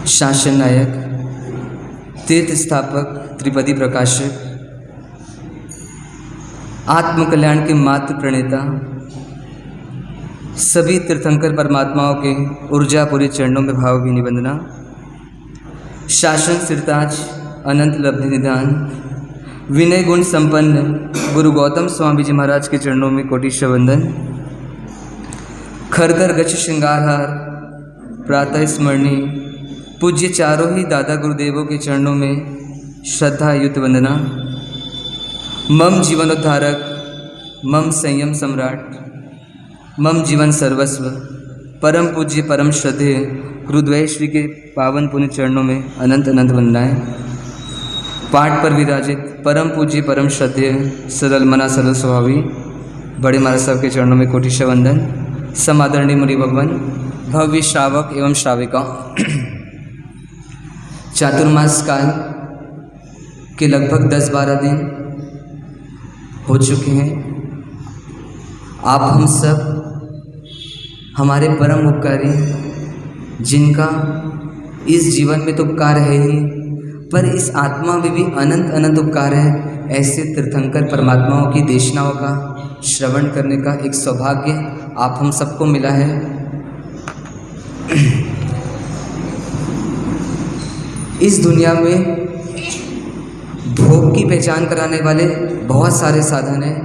शासन नायक, तीर्थ स्थापक, त्रिपदी प्रकाशक, आत्मकल्याण के मात्र प्रणेता, सभी तीर्थंकर परमात्माओं के ऊर्जापुरी चरणों में भावभीनी वंदना। शासन सिरताज, अनंत लब्धि निधान, विनय गुण संपन्न गुरु गौतम स्वामी जी महाराज के चरणों में कोटिश वंदन। खरकर गच्छ श्रृंगारहार, प्रातः स्मरणीय पूज्य चारों ही दादा गुरुदेवों के चरणों में श्रद्धा युक्त वंदना। मम जीवनोद्धारक, मम संयम सम्राट, मम जीवन सर्वस्व, परम पूज्य परम श्रद्धेय गुरुद्वय श्री के पावन पुण्य चरणों में अनंत अनंत वंदनाएं। पाठ पर विराजित परम पूज्य परम श्रद्धेय सरल मना सरल स्वभावी बड़े महाराज साहब के चरणों में कोटिश वंदन। समादरणीय मुनि भगवान, भव्य श्रावक एवं श्राविका, चातुर्मास काल के लगभग 10-12 दिन हो चुके हैं। आप हम सब हमारे परम उपकारी, जिनका इस जीवन में तो उपकार है ही, पर इस आत्मा में भी अनंत अनंत उपकार है। ऐसे तीर्थंकर परमात्माओं की देशनाओं का श्रवण करने का एक सौभाग्य आप हम सबको मिला है। इस दुनिया में भोग की पहचान कराने वाले बहुत सारे साधन हैं।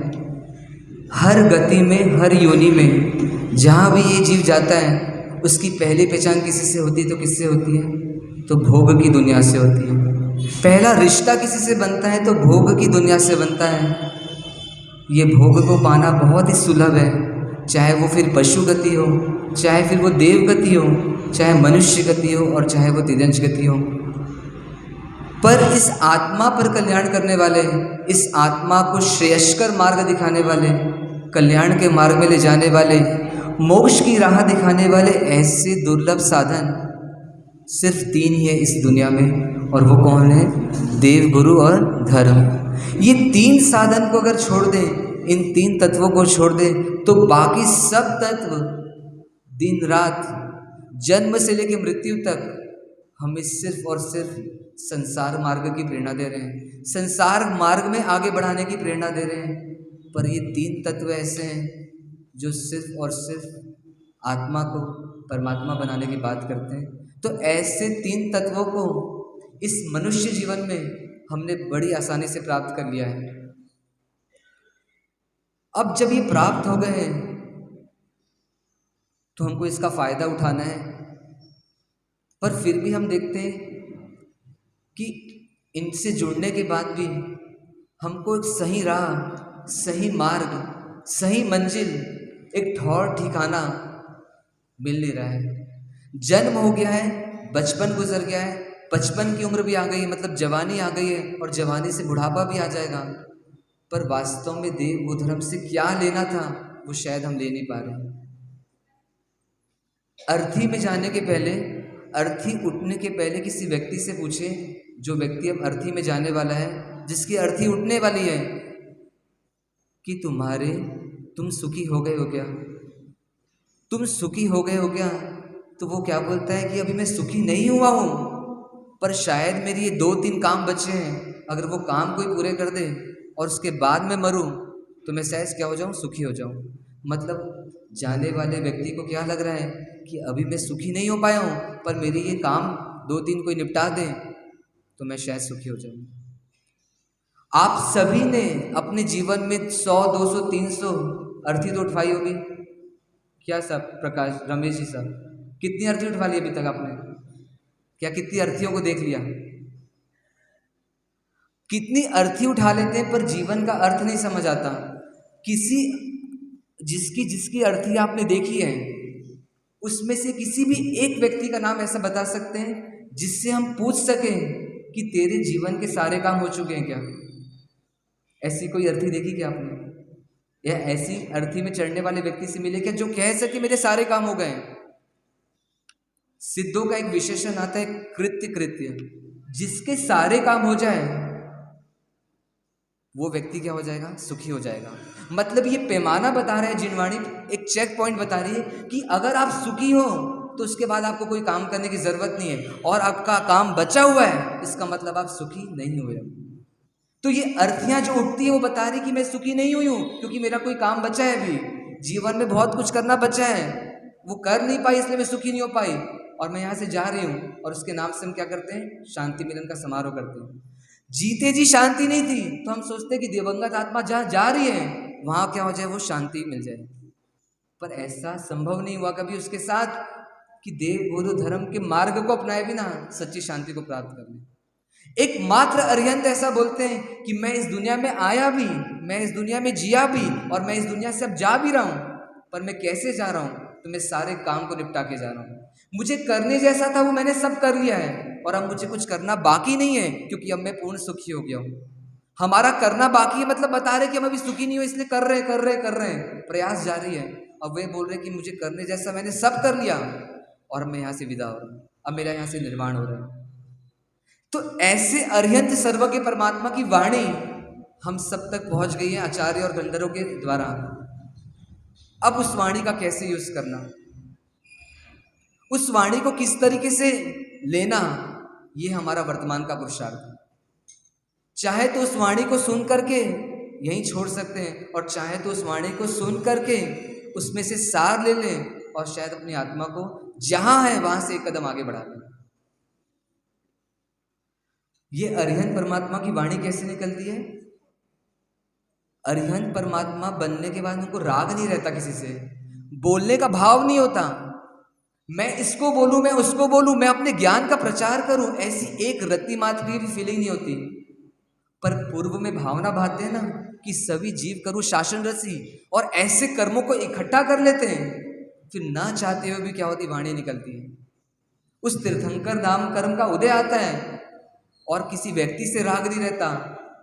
हर गति में, हर योनि में, जहाँ भी ये जीव जाता है उसकी पहली पहचान किसी से होती है तो किससे होती है? तो भोग की दुनिया से होती है। पहला रिश्ता किसी से बनता है तो भोग की दुनिया से बनता है। ये भोग को पाना बहुत ही सुलभ है, चाहे वो फिर पशु गति हो, चाहे फिर वो देव गति हो, चाहे मनुष्य गति हो और चाहे वो तिर्यंश गति हो। पर इस आत्मा पर कल्याण करने वाले, इस आत्मा को श्रेयस्कर मार्ग दिखाने वाले, कल्याण के मार्ग में ले जाने वाले, मोक्ष की राह दिखाने वाले ऐसे दुर्लभ साधन सिर्फ 3 ही है इस दुनिया में, और वो कौन है? देव, गुरु और धर्म। ये 3 साधन को अगर छोड़ दें, इन 3 तत्वों को छोड़ दें, तो बाकी सब तत्व दिन रात, जन्म से लेकर मृत्यु तक हमें सिर्फ और सिर्फ संसार मार्ग की प्रेरणा दे रहे हैं, संसार मार्ग में आगे बढ़ाने की प्रेरणा दे रहे हैं। पर ये 3 तत्व ऐसे हैं जो सिर्फ और सिर्फ आत्मा को परमात्मा बनाने की बात करते हैं। तो ऐसे 3 तत्वों को इस मनुष्य जीवन में हमने बड़ी आसानी से प्राप्त कर लिया है। अब जब ये प्राप्त हो गए हैं तो हमको इसका फायदा उठाना है। पर फिर भी हम देखते हैं कि इनसे जुड़ने के बाद भी हमको एक सही राह, सही मार्ग, सही मंजिल, एक ठौर ठिकाना मिल नहीं रहा है। जन्म हो गया है, बचपन गुजर गया है, 55 की उम्र भी आ गई है, मतलब जवानी आ गई है, और जवानी से बुढ़ापा भी आ जाएगा। पर वास्तव में देव वो धर्म से क्या लेना था वो शायद हम ले नहीं पा रहे। अर्थी में जाने के पहले, अर्थी उठने के पहले किसी व्यक्ति से पूछे, जो व्यक्ति अब अर्थी में जाने वाला है, जिसकी अर्थी उठने वाली है, कि तुम सुखी हो गए हो क्या? तुम सुखी हो गए हो क्या? तो वो क्या बोलता है कि अभी मैं सुखी नहीं हुआ हूँ, पर शायद मेरी ये 2-3 काम बचे हैं, अगर वो काम कोई पूरे कर दे और उसके बाद मैं मरूं तो मैं शायद क्या हो जाऊं? सुखी हो जाऊं। मतलब जाने वाले व्यक्ति को क्या लग रहा है कि अभी मैं सुखी नहीं हो पाया हूं, पर मेरे ये काम 2-3 कोई निपटा दे तो मैं शायद सुखी हो जाऊं। आप सभी ने अपने जीवन में 100, 200, 300 अर्थी तो उठवाई होगी क्या? सब प्रकाश, रमेश जी साहब, कितनी अर्थी उठवा ली अभी तक आपने? क्या कितनी अर्थीयों को देख लिया? कितनी अर्थी उठा लेते हैं पर जीवन का अर्थ नहीं समझ आता। जिसकी अर्थी आपने देखी है, उसमें से किसी भी एक व्यक्ति का नाम ऐसा बता सकते हैं जिससे हम पूछ सकें कि तेरे जीवन के सारे काम हो चुके हैं क्या? ऐसी कोई अर्थी देखी क्या आपने? या ऐसी अर्थी में चढ़ने वाले व्यक्ति से मिले क्या जो कह सके मेरे सारे काम हो गए? सिद्धों का एक विशेषण आता है, कृत्य। जिसके सारे काम हो जाए वो व्यक्ति क्या हो जाएगा? सुखी हो जाएगा। मतलब ये पैमाना बता रहा है जिनवाणी, एक चेक पॉइंट बता रही है कि अगर आप सुखी हो तो उसके बाद आपको कोई काम करने की ज़रूरत नहीं है, और आपका काम बचा हुआ है, इसका मतलब आप सुखी नहीं हुए। तो ये अर्थियाँ जो उठती है वो बता रही कि मैं सुखी नहीं हुई हूँ, क्योंकि मेरा कोई काम बचा है, अभी जीवन में बहुत कुछ करना बचा है, वो कर नहीं पाई, इसलिए मैं सुखी नहीं हो पाई, और मैं यहाँ से जा रही हूँ। और उसके नाम से हम क्या करते हैं? शांति मिलन का समारोह करते हैं। जीते जी शांति नहीं थी, तो हम सोचते हैं कि दिवंगत आत्मा जहाँ जा रही है वहाँ क्या हो जाए, वो शांति मिल जाए। पर ऐसा संभव नहीं हुआ कभी उसके साथ कि देव गुरु धर्म के मार्ग को अपनाए बिना सच्ची शांति को प्राप्त कर ले। एकमात्र अरिहंत ऐसा बोलते हैं कि मैं इस दुनिया में आया भी, मैं इस दुनिया में जिया भी, और मैं इस दुनिया से अब जा भी रहा हूँ, पर मैं कैसे जा रहा हूँ? तो मैं सारे काम को निपटा के जा रहा हूँ। मुझे करने जैसा था वो मैंने सब कर लिया है, और अब मुझे कुछ करना बाकी नहीं है, क्योंकि अब मैं पूर्ण सुखी हो गया हूँ। हमारा करना बाकी है मतलब बता रहे कि हम अभी सुखी नहीं हो, इसलिए कर रहे हैं, प्रयास जारी है। अब वे बोल रहे कि मुझे करने जैसा मैंने सब कर लिया, और मैं यहाँ से विदा हो रहा हूँ, अब मेरा यहाँ से निर्वाण हो रहा है। तो ऐसे अरिहंत सर्वज्ञ परमात्मा की वाणी हम सब तक पहुंच गई है आचार्य और गंधर्वों के द्वारा। अब उस वाणी का कैसे यूज करना, उस वाणी को किस तरीके से लेना, ये हमारा वर्तमान का पुरुषार्थ है। चाहे तो उस वाणी को सुन करके यहीं छोड़ सकते हैं, और चाहे तो उस वाणी को सुन करके उसमें से सार ले लें, और शायद अपनी आत्मा को जहां है वहां से एक कदम आगे बढ़ा लें। ये अरिहंत परमात्मा की वाणी कैसे निकलती है? अरिहंत परमात्मा बनने के बाद उनको राग नहीं रहता, किसी से बोलने का भाव नहीं होता, मैं इसको बोलूं, मैं उसको बोलूं, मैं अपने ज्ञान का प्रचार करूं, ऐसी एक रत्ती मात्र की भी फीलिंग नहीं होती। पर पूर्व में भावना भाते हैं ना कि सभी जीव करूं शासन रसी, और ऐसे कर्मों को इकट्ठा कर लेते हैं, फिर ना चाहते हुए भी क्या होती, वाणी निकलती है। उस तीर्थंकर नाम कर्म का उदय आता है, और किसी व्यक्ति से राग नहीं रहता।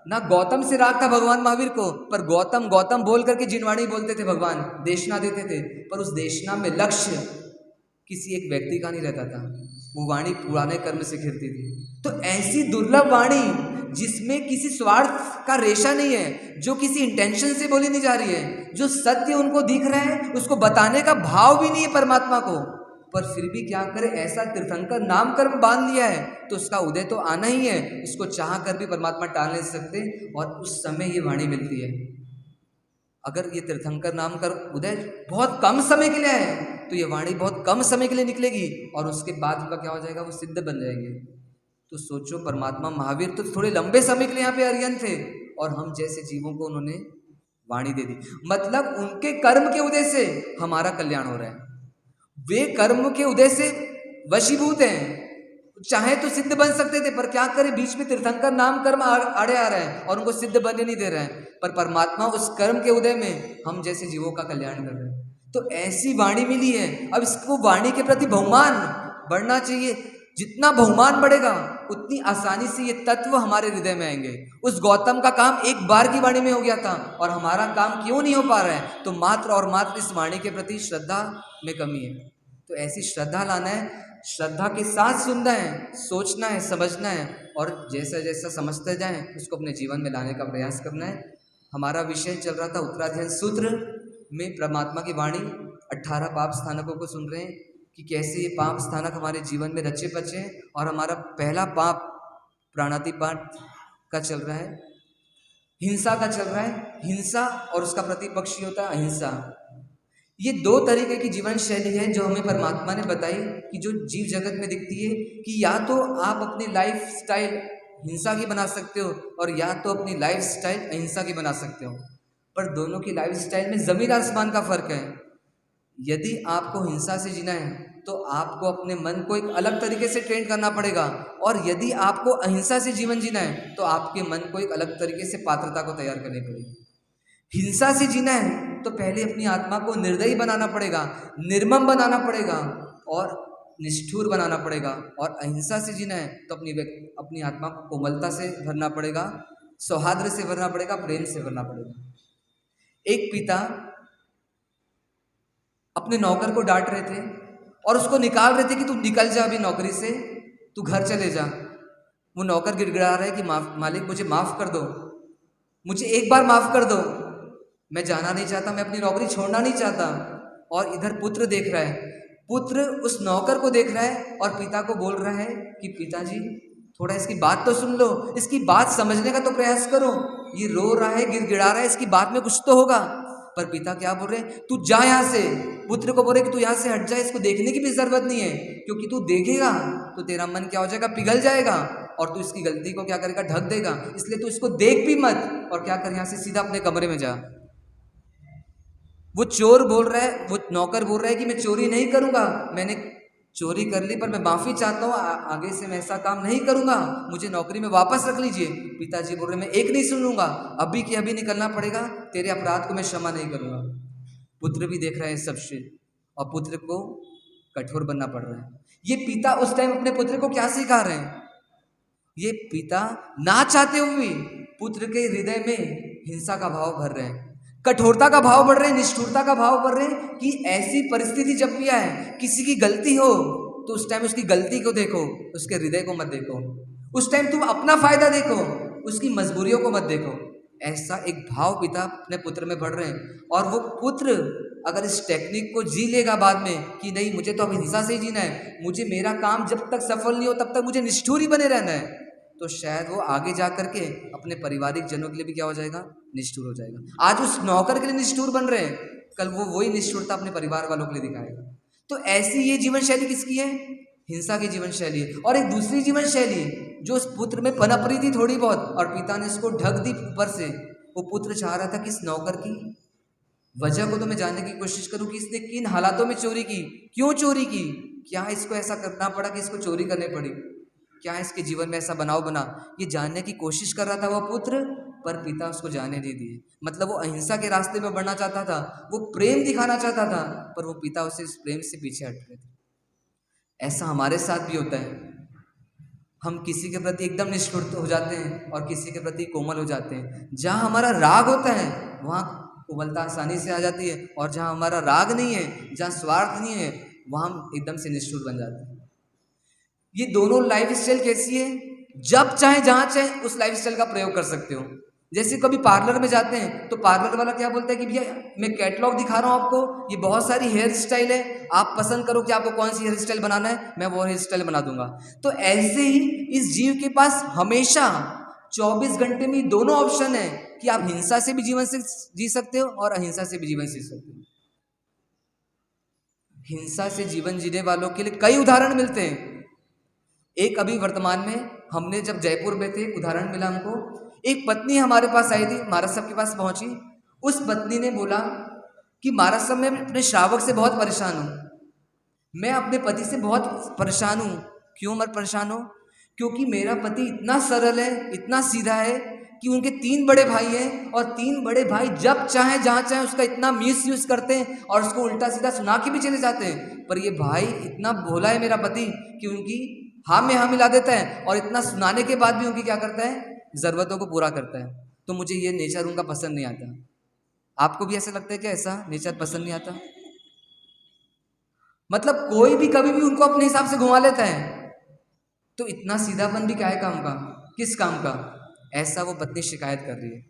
ना गौतम से राग था भगवान महावीर को, पर गौतम गौतम बोल करके जिनवाणी बोलते थे भगवान, देशना देते थे, पर उस देशना में लक्ष्य किसी एक व्यक्ति का नहीं रहता था, वो वाणी पुराने कर्म से घिरती थी। तो ऐसी दुर्लभ वाणी जिसमें किसी स्वार्थ का रेशा नहीं है, जो किसी इंटेंशन से बोली नहीं जा रही है, जो सत्य उनको दिख रहा है उसको बताने का भाव भी नहीं है परमात्मा को, पर फिर भी क्या करे, ऐसा तीर्थंकर नाम कर्म बांध लिया है, तो उसका उदय तो आना ही है, इसको चाह कर भी परमात्मा टाल नहीं सकते, और उस समय ये वाणी मिलती है। अगर ये तीर्थंकर नाम कर्म उदय बहुत कम समय के लिए है, तो ये वाणी बहुत कम समय के लिए निकलेगी, और उसके बाद उनका क्या हो जाएगा, वो सिद्ध बन जाएंगे। तो सोचो, परमात्मा महावीर तो थोड़े लंबे समय के लिए यहाँ पे अरिहंत थे, और हम जैसे जीवों को उन्होंने वाणी दे दी, मतलब उनके कर्म के उदय से हमारा कल्याण हो रहा है। वे कर्म के उदय से वशीभूत हैं, चाहे तो सिद्ध बन सकते थे, पर क्या करें, बीच में तीर्थंकर नाम कर्म आड़े आ रहे हैं और उनको सिद्ध बनने नहीं दे रहे हैं, पर परमात्मा उस कर्म के उदय में हम जैसे जीवों का कल्याण कर रहे हैं। तो ऐसी वाणी मिली है। अब इसको वाणी के प्रति बहुमान बढ़ना चाहिए, जितना बहुमान बढ़ेगा उतनी आसानी से ये तत्व हमारे हृदय में आएंगे। उस गौतम का काम एक बार की वाणी में हो गया था, और हमारा काम क्यों नहीं हो पा रहा है, तो मात्र और मात्र इस वाणी के प्रति श्रद्धा में कमी है। तो ऐसी श्रद्धा लाना है, श्रद्धा के साथ सुनना है, सोचना है, समझना है, और जैसा जैसा समझते जाएं उसको अपने जीवन में लाने का प्रयास करना है। हमारा विषय चल रहा था उत्तराध्ययन सूत्र में परमात्मा की वाणी 18 पाप स्थानकों को सुन रहे हैं कि कैसे ये पाप स्थानक हमारे जीवन में रचे बचे हैं। और हमारा पहला पाप प्राणातिपात का चल रहा है, हिंसा का चल रहा है। हिंसा और उसका प्रतिपक्षी होता है अहिंसा। ये दो तरीके की जीवन शैली है जो हमें परमात्मा ने बताई कि जो जीव जगत में दिखती है, कि या तो आप अपनी लाइफ स्टाइल हिंसा की बना सकते हो, और या तो अपनी लाइफ स्टाइल अहिंसा की बना सकते हो, पर दोनों की लाइफ स्टाइल में ज़मीन आसमान का फ़र्क है। यदि आपको हिंसा से जीना है तो आपको अपने मन को एक अलग तरीके से ट्रेन करना पड़ेगा, और यदि आपको अहिंसा से जीवन जीना है तो आपके मन को एक अलग तरीके से पात्रता को तैयार करनी पड़ेगी। हिंसा से जीना है तो पहले अपनी आत्मा को निर्दयी बनाना पड़ेगा, निर्मम बनाना पड़ेगा, और निष्ठुर बनाना पड़ेगा। और अहिंसा से जीना है तो अपनी आत्मा को कोमलता से भरना पड़ेगा, सौहार्द से भरना पड़ेगा, प्रेम से भरना पड़ेगा। एक पिता अपने नौकर को डांट रहे थे और उसको निकाल रहे थे कि तू निकल जा अभी नौकरी से, तू घर चले जा। वो नौकर गिड़गिड़ा रहा है कि मालिक मुझे माफ़ कर दो, मुझे एक बार माफ़ कर दो, मैं जाना नहीं चाहता, मैं अपनी नौकरी छोड़ना नहीं चाहता। और इधर पुत्र देख रहा है, पुत्र उस नौकर को देख रहा है और पिता को बोल रहा है कि पिताजी थोड़ा इसकी बात तो सुन लो, इसकी बात समझने का तो प्रयास करो, ये रो रहा है, गिड़गिड़ा रहा है, इसकी बात में कुछ तो होगा। पर पिता क्या बोल रहे हैं, तू जा यहाँ से। पुत्र को बोल रहे कि तू यहाँ से हट जा, इसको देखने की भी जरूरत नहीं है, क्योंकि तू देखेगा तो तेरा मन क्या हो जाएगा, पिघल जाएगा, और तू इसकी गलती को क्या करेगा, ढक देगा। इसलिए तू इसको देख भी मत, और क्या कर, यहाँ से सीधा अपने कमरे में जा। वो चोर बोल रहा है, वो नौकर बोल रहा है कि मैं चोरी नहीं करूंगा, मैंने चोरी कर ली पर मैं माफी चाहता हूँ, आगे से मैं ऐसा काम नहीं करूंगा, मुझे नौकरी में वापस रख लीजिए। पिताजी बोल रहे मैं एक नहीं सुन लूंगा, अभी की अभी निकलना पड़ेगा, तेरे अपराध को मैं क्षमा नहीं करूंगा। पुत्र भी देख रहा है सब चीज और पुत्र को कठोर बनना पड़ रहा है। ये पिता उस टाइम अपने पुत्र को क्या सिखा रहे हैं, ये पिता ना चाहते हुए पुत्र के हृदय में हिंसा का भाव भर रहे हैं, कठोरता का भाव बढ़ रहे हैं, निष्ठुरता का भाव बढ़ रहे हैं कि ऐसी परिस्थिति जब भी आए, किसी की गलती हो तो उस टाइम उसकी गलती को देखो, उसके हृदय को मत देखो। उस टाइम तुम अपना फायदा देखो, उसकी मजबूरियों को मत देखो। ऐसा एक भाव पिता अपने पुत्र में बढ़ रहे हैं। और वो पुत्र अगर इस टेक्निक को जी लेगा बाद में कि नहीं मुझे तो अब हिंसा से ही जीना है, मुझे मेरा काम जब तक सफल नहीं हो तब तक मुझे निष्ठुर ही बने रहना है, तो शायद वो आगे जा करके अपने पारिवारिक जनों के लिए भी क्या हो जाएगा, निष्ठुर हो जाएगा। आज उस नौकर के लिए निष्ठुर बन रहे हैं, कल वो वही निष्ठुरता अपने परिवार वालों के लिए दिखाएगा। तो ऐसी ये जीवन शैली किसकी है, हिंसा की जीवन शैली है। और एक दूसरी जीवन शैली जो उस पुत्र में पनप रही थी थोड़ी बहुत, और पिता ने इसको ढक दी ऊपर से। वो पुत्र चाह रहा था कि इस नौकर की वजह को तो मैं जानने की कोशिश करूं कि इसने किन हालातों में चोरी की, क्यों चोरी की, क्या इसको ऐसा करना पड़ा कि इसको चोरी करनी पड़ी, क्या इसके जीवन में ऐसा बनाव बना, ये जानने की कोशिश कर रहा था वह पुत्र, पर पिता उसको जाने नहीं दिए। मतलब वो अहिंसा के रास्ते में बढ़ना चाहता था, वो प्रेम दिखाना चाहता था, पर वो पिता उसे इस प्रेम से पीछे हट रहे थे। ऐसा हमारे साथ भी होता है, हम किसी के प्रति एकदम निष्ठुर हो जाते हैं और किसी के प्रति कोमल हो जाते हैं। जहाँ हमारा राग होता है वहाँ कोमलता आसानी से आ जाती है, और जहाँ हमारा राग नहीं है, जहाँ स्वार्थ नहीं है, वहाँ हम एकदम से निष्ठुर बन जाते हैं। ये दोनों लाइफ स्टाइल कैसी है, जब चाहे जहाँ चाहे उस लाइफ स्टाइल का प्रयोग कर सकते हो। जैसे कभी पार्लर में जाते हैं तो पार्लर वाला क्या बोलता है कि भैया मैं कैटलॉग दिखा रहा हूँ आपको, ये बहुत सारी हेयर स्टाइल है, आप पसंद करो कि आपको कौन सी हेयर स्टाइल बनाना है, मैं वो हेयर स्टाइल बना दूंगा। तो ऐसे ही इस जीव के पास हमेशा 24 घंटे में दोनों ऑप्शन है कि आप हिंसा से भी जीवन से जी सकते हो और अहिंसा से भी जीवन जी सकते हो। हिंसा से जीवन जीने वालों के लिए कई उदाहरण मिलते हैं। एक अभी वर्तमान में हमने जब जयपुर में थे, उदाहरण मिला हमको, एक पत्नी हमारे पास आई थी, महाराज साहब के पास पहुंची। उस पत्नी ने बोला कि महाराज साहब मैं अपने श्रावक से बहुत परेशान हूँ, मैं अपने पति से बहुत परेशान हूँ। क्यों मैं परेशान हूँ, क्योंकि मेरा पति इतना सरल है, इतना सीधा है कि उनके 3 बड़े भाई हैं और 3 बड़े भाई जब चाहे जहाँ चाहे उसका इतना मिस यूज करते हैं और उसको उल्टा सीधा सुना के भी चले जाते हैं। पर ये भाई इतना भोला है मेरा पति कि उनकी हाँ में हाँ मिला देता है, और इतना सुनाने के बाद भी उनकी क्या करता है, ज़रूरतों को पूरा करता है। तो मुझे ये नेचर उनका पसंद नहीं आता। आपको भी ऐसा लगता है कि ऐसा नेचर पसंद नहीं आता? मतलब कोई भी कभी भी उनको अपने हिसाब से घुमा लेता है, तो इतना सीधापन भी क्या है काम का, किस काम का? ऐसा वो पत्नी शिकायत कर रही है।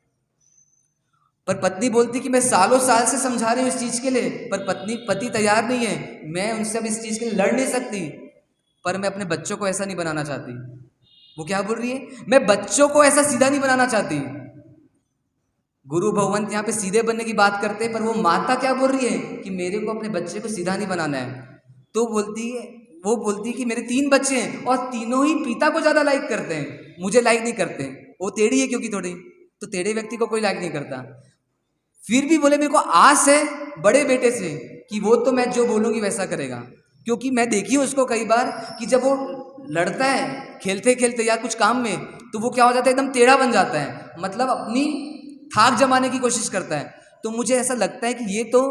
पर पत्नी बोलती कि मैं सालों साल से समझा रही हूँ इस चीज़ के लिए, पर पति तैयार नहीं है, मैं उनसे अब इस चीज़ के लिए लड़ नहीं सकती, पर मैं अपने बच्चों को ऐसा नहीं बनाना चाहती। वो क्या बोल रही है, मैं बच्चों को ऐसा सीधा नहीं बनाना चाहती। गुरु भगवंत यहाँ पे सीधे बनने की बात करते हैं, पर वो माता क्या बोल रही है कि मेरे को अपने बच्चे को सीधा नहीं बनाना है। तो वो बोलती है कि मेरे 3 बच्चे हैं और तीनों ही पिता को ज़्यादा लाइक करते हैं, मुझे लाइक नहीं करते। वो टेढ़ी है क्योंकि थोड़ी, तो टेढ़े व्यक्ति को कोई लाइक नहीं करता। फिर भी बोले मेरे को आस है बड़े बेटे से कि वो तो मैं जो बोलूँगी वैसा करेगा, क्योंकि मैं देखी हूँ उसको कई बार कि जब वो लड़ता है खेलते खेलते या कुछ काम में, तो वो क्या हो जाता है, एकदम टेढ़ा बन जाता है, मतलब अपनी थाक जमाने की कोशिश करता है। तो मुझे ऐसा लगता है कि ये तो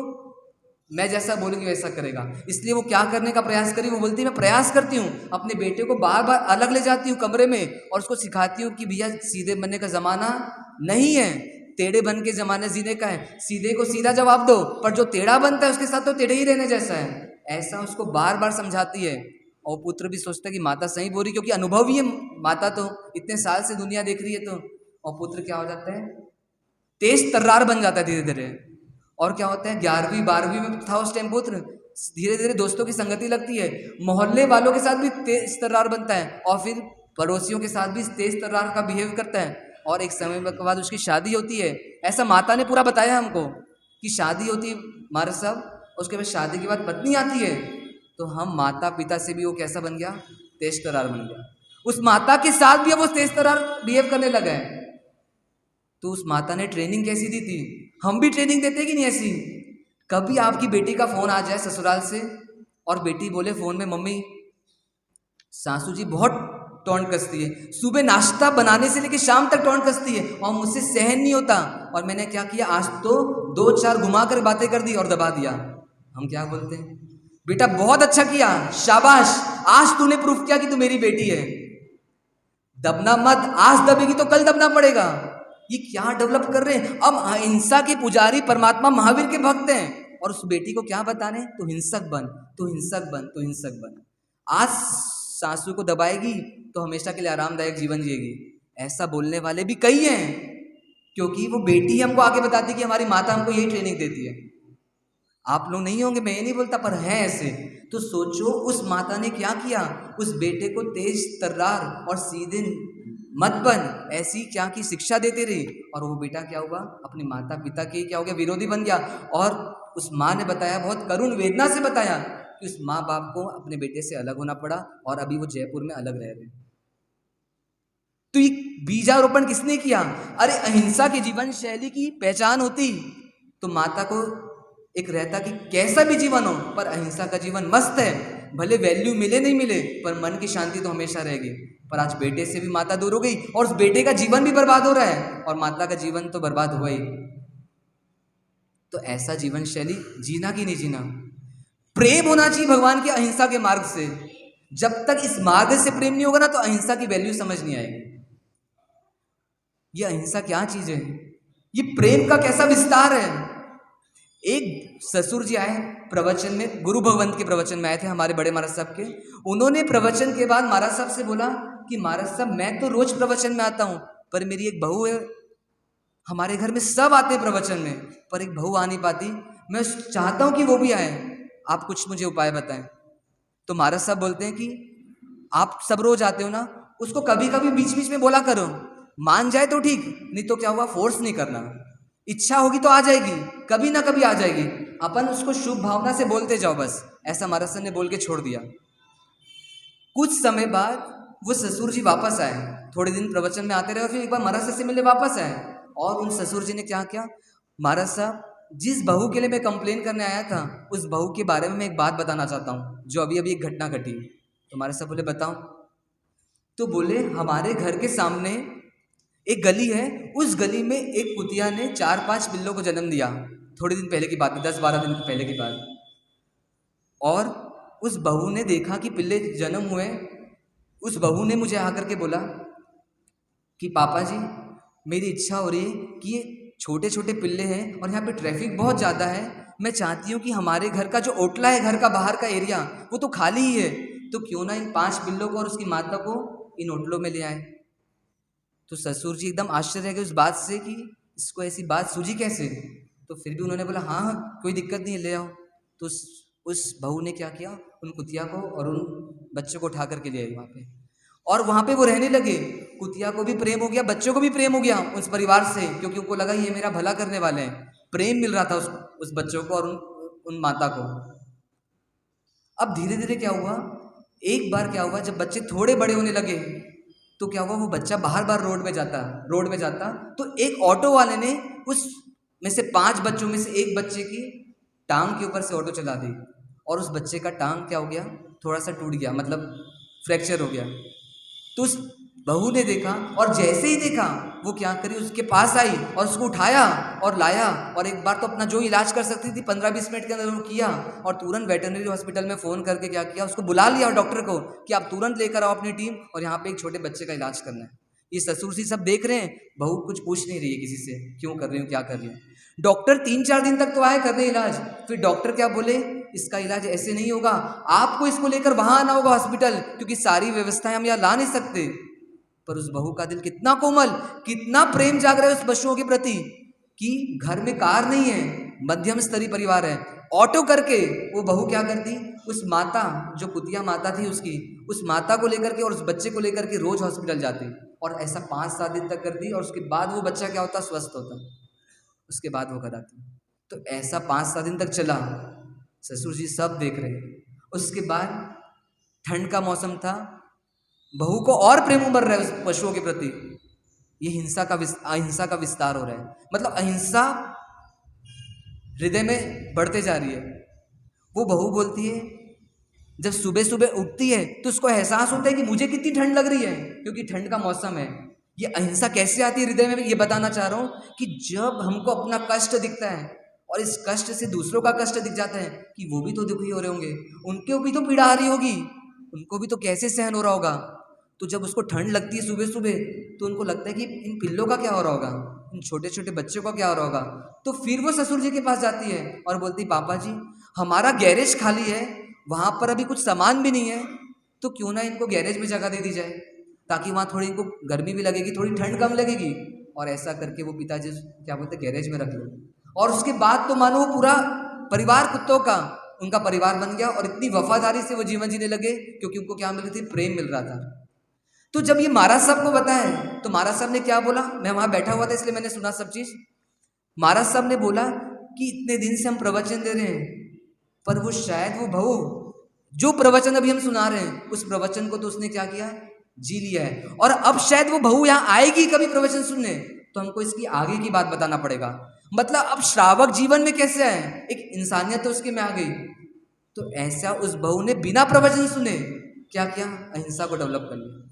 मैं जैसा बोलूँगी वैसा करेगा। इसलिए वो क्या करने का प्रयास करी, वो बोलती है मैं प्रयास करती हूँ, अपने बेटे को बार बार अलग ले जाती हूँ कमरे में और उसको सिखाती हूँ कि भैया सीधे बनने का ज़माना नहीं है, टेढ़े बन के ज़माने जीने का है। सीधे को सीधा जवाब दो, पर जो टेढ़ा बनता है उसके साथ तो टेढ़े ही रहने जैसा है। ऐसा उसको बार बार समझाती है। और पुत्र भी सोचता है कि माता सही बोल रही, क्योंकि अनुभव ही है, माता तो इतने साल से दुनिया देख रही है। तो और पुत्र क्या हो जाता है, तेज तर्रार बन जाता है धीरे धीरे। और क्या होता है, 11वीं 12वीं में था उस टाइम पुत्र, धीरे धीरे दोस्तों की संगति लगती है, मोहल्ले वालों के साथ भी तेज तर्रार बनता है और फिर पड़ोसियों के साथ भी तेज तर्रार का बिहेव करता है। और एक समय के बाद उसकी शादी होती है। ऐसा माता ने पूरा बताया हमको कि शादी होती है हमारे साहब, उसके बाद शादी के बाद पत्नी आती है, तो हम माता पिता से भी वो कैसा बन गया, तेज तर्रार बन गया। उस माता के साथ भी अब वो तेज तर्रार बिहेव करने लगा है। तो उस माता ने ट्रेनिंग कैसी दी थी? हम भी ट्रेनिंग देते कि नहीं ऐसी? कभी आपकी बेटी का फोन आ जाए ससुराल से और बेटी बोले फोन में, मम्मी सासू जी बहुत टोंट कसती है, सुबह नाश्ता बनाने से लेकर शाम तक टोंट कसती है और मुझसे सहन नहीं होता, और मैंने क्या किया, आज तो 2-4 घुमा कर बातें कर दी और दबा दिया। हम क्या बोलते हैं? बेटा बहुत अच्छा किया, शाबाश, आज तूने प्रूफ किया कि तू मेरी बेटी है। दबना मत, आज दबेगी तो कल दबना पड़ेगा। ये क्या डेवलप कर रहे हैं? अब अहिंसा के पुजारी परमात्मा महावीर के भक्त हैं और उस बेटी को क्या बता रहे हैं? तू हिंसक बन, तू हिंसक बन, तू हिंसक बन। आज सासू को दबाएगी तो हमेशा के लिए आरामदायक जीवन जिएगी। ऐसा बोलने वाले भी कई हैं, क्योंकि वो बेटी हमको आगे बताती कि हमारी माता हमको यही ट्रेनिंग देती है। आप लोग नहीं होंगे, मैं ये नहीं बोलता, पर है ऐसे। तो सोचो उस माता ने क्या किया, उस बेटे को तेज तर्रार और सीधे मत बन, ऐसी क्या की शिक्षा देते रही, और वो बेटा क्या हुआ, अपने माता पिता के क्या हो गया, विरोधी बन गया। और उस माँ ने बताया, बहुत करुण वेदना से बताया कि उस माँ बाप को अपने बेटे से अलग होना पड़ा और अभी वो जयपुर में अलग रह रहे। तो ये बीजारोपण किसने किया? अरे अहिंसा की जीवन शैली की पहचान होती तो माता को एक रहता कि कैसा भी जीवन हो पर अहिंसा का जीवन मस्त है, भले वैल्यू मिले नहीं मिले पर मन की शांति तो हमेशा रहेगी। पर आज बेटे से भी माता दूर हो गई और उस बेटे का जीवन भी बर्बाद हो रहा है और माता का जीवन तो बर्बाद हुआ ही। तो ऐसा जीवन शैली जीना कि नहीं जीना? प्रेम होना चाहिए भगवान के अहिंसा के मार्ग से। जब तक इस मार्ग से प्रेम नहीं होगा ना तो अहिंसा की वैल्यू समझ नहीं आएगी। ये अहिंसा क्या चीज है? ये प्रेम का कैसा विस्तार है? एक ससुर जी आए प्रवचन में, गुरु भगवंत के प्रवचन में आए थे हमारे बड़े महाराज साहब के। उन्होंने प्रवचन के बाद महाराज साहब से बोला कि महाराज साहब मैं तो रोज प्रवचन में आता हूँ, पर मेरी एक बहू है, हमारे घर में सब आते हैं प्रवचन में पर एक बहू आ नहीं पाती, मैं चाहता हूँ कि वो भी आए, आप कुछ मुझे उपाय बताएं। तो महाराज साहब बोलते हैं कि आप सब रोज आते हो ना, उसको कभी कभी बीच बीच में बोला करो, मान जाए तो ठीक, नहीं तो क्या हुआ, फोर्स नहीं करना, इच्छा होगी तो आ जाएगी, कभी ना कभी आ जाएगी, अपन उसको शुभ भावना से बोलते जाओ बस। ऐसा महाराज साहब ने बोल के छोड़ दिया। कुछ समय बाद वो ससुर जी वापस आए, थोड़े दिन प्रवचन में आते रहे और फिर एक बार महाराज साहब से मिलने वापस आए और उन ससुर जी ने क्या किया, महाराज साहब जिस बहू के लिए मैं कंप्लेन करने आया था उस बहू के बारे में मैं एक बात बताना चाहता हूँ जो अभी अभी एक घटना घटी। तो महाराज साहब बोले बताओ। तो बोले हमारे घर के सामने एक गली है, उस गली में एक कुतिया ने 4-5 बिल्लों को जन्म दिया, थोड़े दिन पहले की बात है, 10-12 दिन पहले की बात। और उस बहू ने देखा कि पिल्ले जन्म हुए, उस बहू ने मुझे आकर के बोला कि पापा जी मेरी इच्छा हो रही है कि ये छोटे छोटे पिल्ले हैं और यहाँ पे ट्रैफिक बहुत ज़्यादा है, मैं चाहती हूँ कि हमारे घर का जो ओटला है, घर का बाहर का एरिया वो तो खाली ही है, तो क्यों ना इन 5 बिल्लों को और उसकी माता को इन ओटलों में ले आए। तो ससुर जी एकदम आश्चर्य गए उस बात से कि इसको ऐसी बात सूझी कैसे। तो फिर भी उन्होंने बोला हाँ हाँ कोई दिक्कत नहीं है, ले आओ। तो उस बहू ने क्या किया, उन कुतिया को और उन बच्चों को उठा करके ले आई वहाँ पे, और वहाँ पे वो रहने लगे। कुतिया को भी प्रेम हो गया, बच्चों को भी प्रेम हो गया उस परिवार से, क्योंकि उनको लगा ये मेरा भला करने वाले हैं। प्रेम मिल रहा था उस बच्चों को और उन माता को। अब धीरे धीरे क्या हुआ, एक बार क्या हुआ, जब बच्चे थोड़े बड़े होने लगे तो क्या हुआ, वो बच्चा बार बार रोड में जाता तो एक ऑटो वाले ने उस में से 5 बच्चों में से एक बच्चे की टांग के ऊपर से ऑटो चला दी और उस बच्चे का टांग क्या हो गया, थोड़ा सा टूट गया, मतलब फ्रैक्चर हो गया। तो उस बहू ने देखा और जैसे ही देखा वो क्या करी, उसके पास आई और उसको उठाया और लाया, और एक बार तो अपना जो इलाज कर सकती थी 15-20 मिनट के अंदर वो किया, और तुरंत वेटरनरी हॉस्पिटल में फ़ोन करके क्या किया, उसको बुला लिया और डॉक्टर को कि आप तुरंत लेकर आओ अपनी टीम और यहाँ पे एक छोटे बच्चे का इलाज करना है। ये ससुर जी सब देख रहे हैं, बहू कुछ पूछ नहीं रही है किसी से, क्यों कर रही हूँ क्या कर रही हूँ। डॉक्टर 3-4 दिन तक तो आए करने इलाज, फिर डॉक्टर क्या बोले, इसका इलाज ऐसे नहीं होगा, आपको इसको लेकर वहाँ आना होगा हॉस्पिटल, क्योंकि सारी व्यवस्थाएं हम यहाँ ला नहीं सकते। पर उस बहू का दिल कितना कोमल, कितना प्रेम जाग रहा है उस बच्चों के प्रति कि घर में कार नहीं है, मध्यम स्तरीय परिवार है, ऑटो करके वो बहू क्या करती, उस माता जो कुतिया माता थी उसकी, उस माता को लेकर के और उस बच्चे को लेकर के रोज हॉस्पिटल जाती और ऐसा 5-7 दिन तक करती और उसके बाद वो बच्चा क्या होता, स्वस्थ होता, उसके बाद वो घर आती। तो ऐसा 5-7 दिन तक चला, ससुर जी सब देख रहे। उसके बाद ठंड का मौसम था, बहू को और प्रेम उमड़ रहा है उस पशुओं के प्रति, ये अहिंसा का विस्तार हो रहा है, मतलब अहिंसा हृदय में बढ़ते जा रही है। वो बहू बोलती है, जब सुबह सुबह उठती है तो उसको एहसास होता है कि मुझे कितनी ठंड लग रही है, क्योंकि ठंड का मौसम है। ये अहिंसा कैसे आती है हृदय में, ये बताना चाह रहा हूं कि जब हमको अपना कष्ट दिखता है और इस कष्ट से दूसरों का कष्ट दिख जाता है कि वो भी तो दुखी हो रहे होंगे, उनको भी तो पीड़ा आ रही होगी, उनको भी तो कैसे सहन हो रहा होगा। तो जब उसको ठंड लगती है सुबह सुबह तो उनको लगता है कि इन पिल्लों का क्या हो रहा होगा, इन छोटे छोटे बच्चों का क्या हो रहा होगा। तो फिर वो ससुर जी के पास जाती है और बोलती, पापा जी हमारा गैरेज खाली है, वहाँ पर अभी कुछ सामान भी नहीं है, तो क्यों ना इनको गैरेज में जगह दे दी जाए, ताकि वहाँ थोड़ी इनको गर्मी भी लगेगी, थोड़ी ठंड कम लगेगी। और ऐसा करके वो पिताजी क्या बोलते गैरेज में रख लो। और उसके बाद तो मानो वो पूरा परिवार कुत्तों का उनका परिवार बन गया और इतनी वफादारी से वो जीवन जीने लगे, क्योंकि उनको क्या मिल रही थी, प्रेम मिल रहा था। तो जब ये महाराज साहब को बताया तो महाराज साहब ने क्या बोला, मैं वहां बैठा हुआ था इसलिए मैंने सुना सब चीज। महाराज साहब ने बोला कि इतने दिन से हम प्रवचन दे रहे हैं, पर वो शायद वो बहू जो प्रवचन अभी हम सुना रहे हैं उस प्रवचन को तो उसने क्या किया, जी लिया है। और अब शायद वो बहू यहाँ आएगी कभी प्रवचन सुनने, तो हमको इसकी आगे की बात बताना पड़ेगा। मतलब अब श्रावक जीवन में कैसे आए, एक इंसानियत तो उसके में आ गई। तो ऐसा उस बहू ने बिना प्रवचन सुने क्या किया, अहिंसा को डेवलप कर लिया।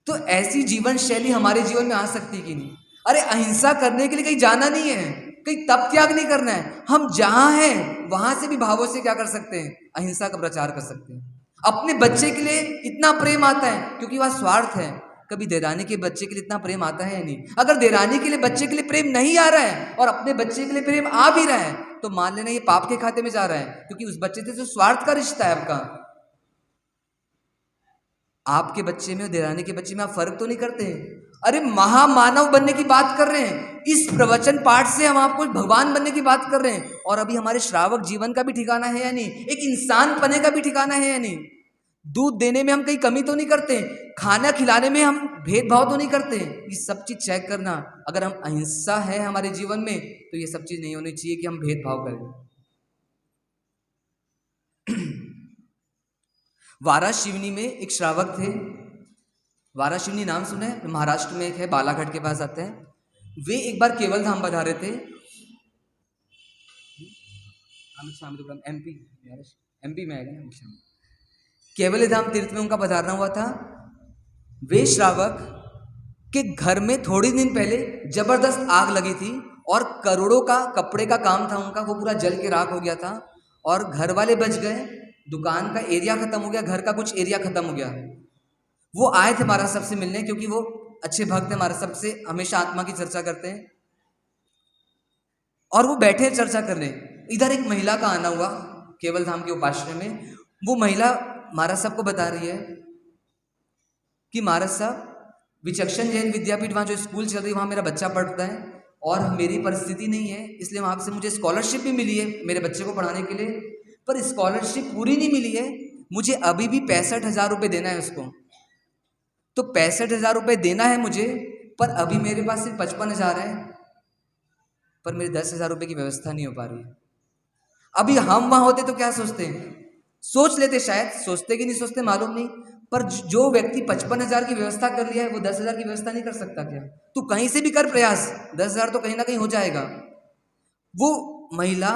तो ऐसी जीवन शैली हमारे जीवन में आ सकती है कि नहीं। अरे अहिंसा करने के लिए कहीं जाना नहीं है, कहीं तप त्याग नहीं करना है, हम जहां हैं वहां से भी भावों से क्या कर सकते हैं, अहिंसा का प्रचार कर सकते हैं। अपने बच्चे के लिए इतना प्रेम आता है क्योंकि वह स्वार्थ है, कभी देरानी के बच्चे के लिए इतना प्रेम आता है या नहीं। अगर देरानी के लिए बच्चे के लिए प्रेम नहीं आ रहा है और अपने बच्चे के लिए प्रेम आ भी रहा है तो मान लेना ये पाप के खाते में जा रहा है, क्योंकि उस बच्चे से जो स्वार्थ का रिश्ता है आपका, आपके बच्चे में और देरानी के बच्चे में आप फर्क तो नहीं करते हैं। अरे महामानव बनने की बात कर रहे हैं, इस प्रवचन पाठ से हम आपको भगवान बनने की बात कर रहे हैं, और अभी हमारे श्रावक जीवन का भी ठिकाना है या नहीं, एक इंसान पने का भी ठिकाना है या नहीं। दूध देने में हम कहीं कमी तो नहीं करते, खाना खिलाने में हम भेदभाव तो नहीं करते। ये सब चीज चेक करना, अगर हम अहिंसा है हमारे जीवन में तो ये सब चीज नहीं होनी चाहिए कि हम भेदभाव करें। वाराशिवनी में एक श्रावक थे, वाराशिवनी नाम सुना है, महाराष्ट्र में एक है, बालाघाट के पास आता है। वे एक बार केवल धाम पधारे थे, एमपी में आएगा, केवल धाम तीर्थ में उनका पधारना हुआ था। वे श्रावक के घर में थोड़ी दिन पहले जबरदस्त आग लगी थी और करोड़ों का कपड़े का काम था उनका, वो पूरा जल के राख हो गया था और घर वाले बच गए, दुकान का एरिया खत्म हो गया, घर का कुछ एरिया खत्म हो गया। वो आए थे महाराज साहब से मिलने, क्योंकि वो अच्छे भक्त हैं, महाराज साहब से हमेशा आत्मा की चर्चा करते हैं, और वो बैठे चर्चा करने। इधर एक महिला का आना हुआ केवल धाम के उपाश्रय में। वो महिला महाराज साहब को बता रही है कि महाराज साहब, विचक्षण जैन विद्यापीठ वहाँ जो स्कूल चल रही है वहाँ मेरा बच्चा पढ़ता है और मेरी परिस्थिति नहीं है, इसलिए वहाँ से मुझे स्कॉलरशिप भी मिली है मेरे बच्चे को पढ़ाने के लिए, पर स्कॉलरशिप पूरी नहीं मिली है, मुझे अभी भी 65,000 रुपये देना है उसको। तो 65,000 रुपये देना है मुझे, पर अभी मेरे पास सिर्फ 55,000 है, पर मेरे 10,000 रुपये की व्यवस्था नहीं हो पा रही है। अभी हम वहाँ होते तो क्या सोचते हैं, सोच लेते, शायद सोचते कि नहीं सोचते मालूम नहीं, पर जो व्यक्ति 55,000 की व्यवस्था कर लिया है वो 10,000 की व्यवस्था नहीं कर सकता क्या? तू कहीं से भी कर प्रयास, 10,000 तो कहीं ना कहीं हो जाएगा। वो महिला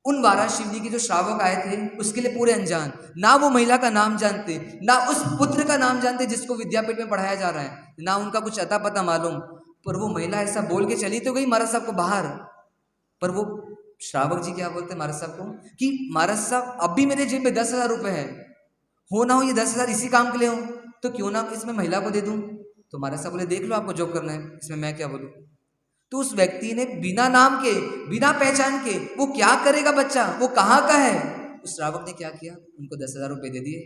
उन वाराशिवनी के जो श्रावक आए थे उसके लिए पूरे अनजान, ना वो महिला का नाम जानते, ना उस पुत्र का नाम जानते जिसको विद्यापीठ में पढ़ाया जा रहा है, ना उनका कुछ अता पता मालूम। पर वो महिला ऐसा बोल के चली तो गई महाराज साहब को बाहर, पर वो श्रावक जी क्या बोलते हैं महाराज साहब को कि महाराज साहब अब भी मेरे जेब में 10,000 रुपये है, हो ना हो ये 10,000 इसी काम के लिए हो, तो क्यों ना इसमें महिला को दे दूं। तो महाराज साहब बोले देख लो आपको जो करना है, इसमें मैं क्या बोलूं। तो उस व्यक्ति ने बिना नाम के, बिना पहचान के, वो क्या करेगा बच्चा, वो कहाँ का है, उस श्रावक ने क्या किया, उनको 10,000 रुपये दे दिए।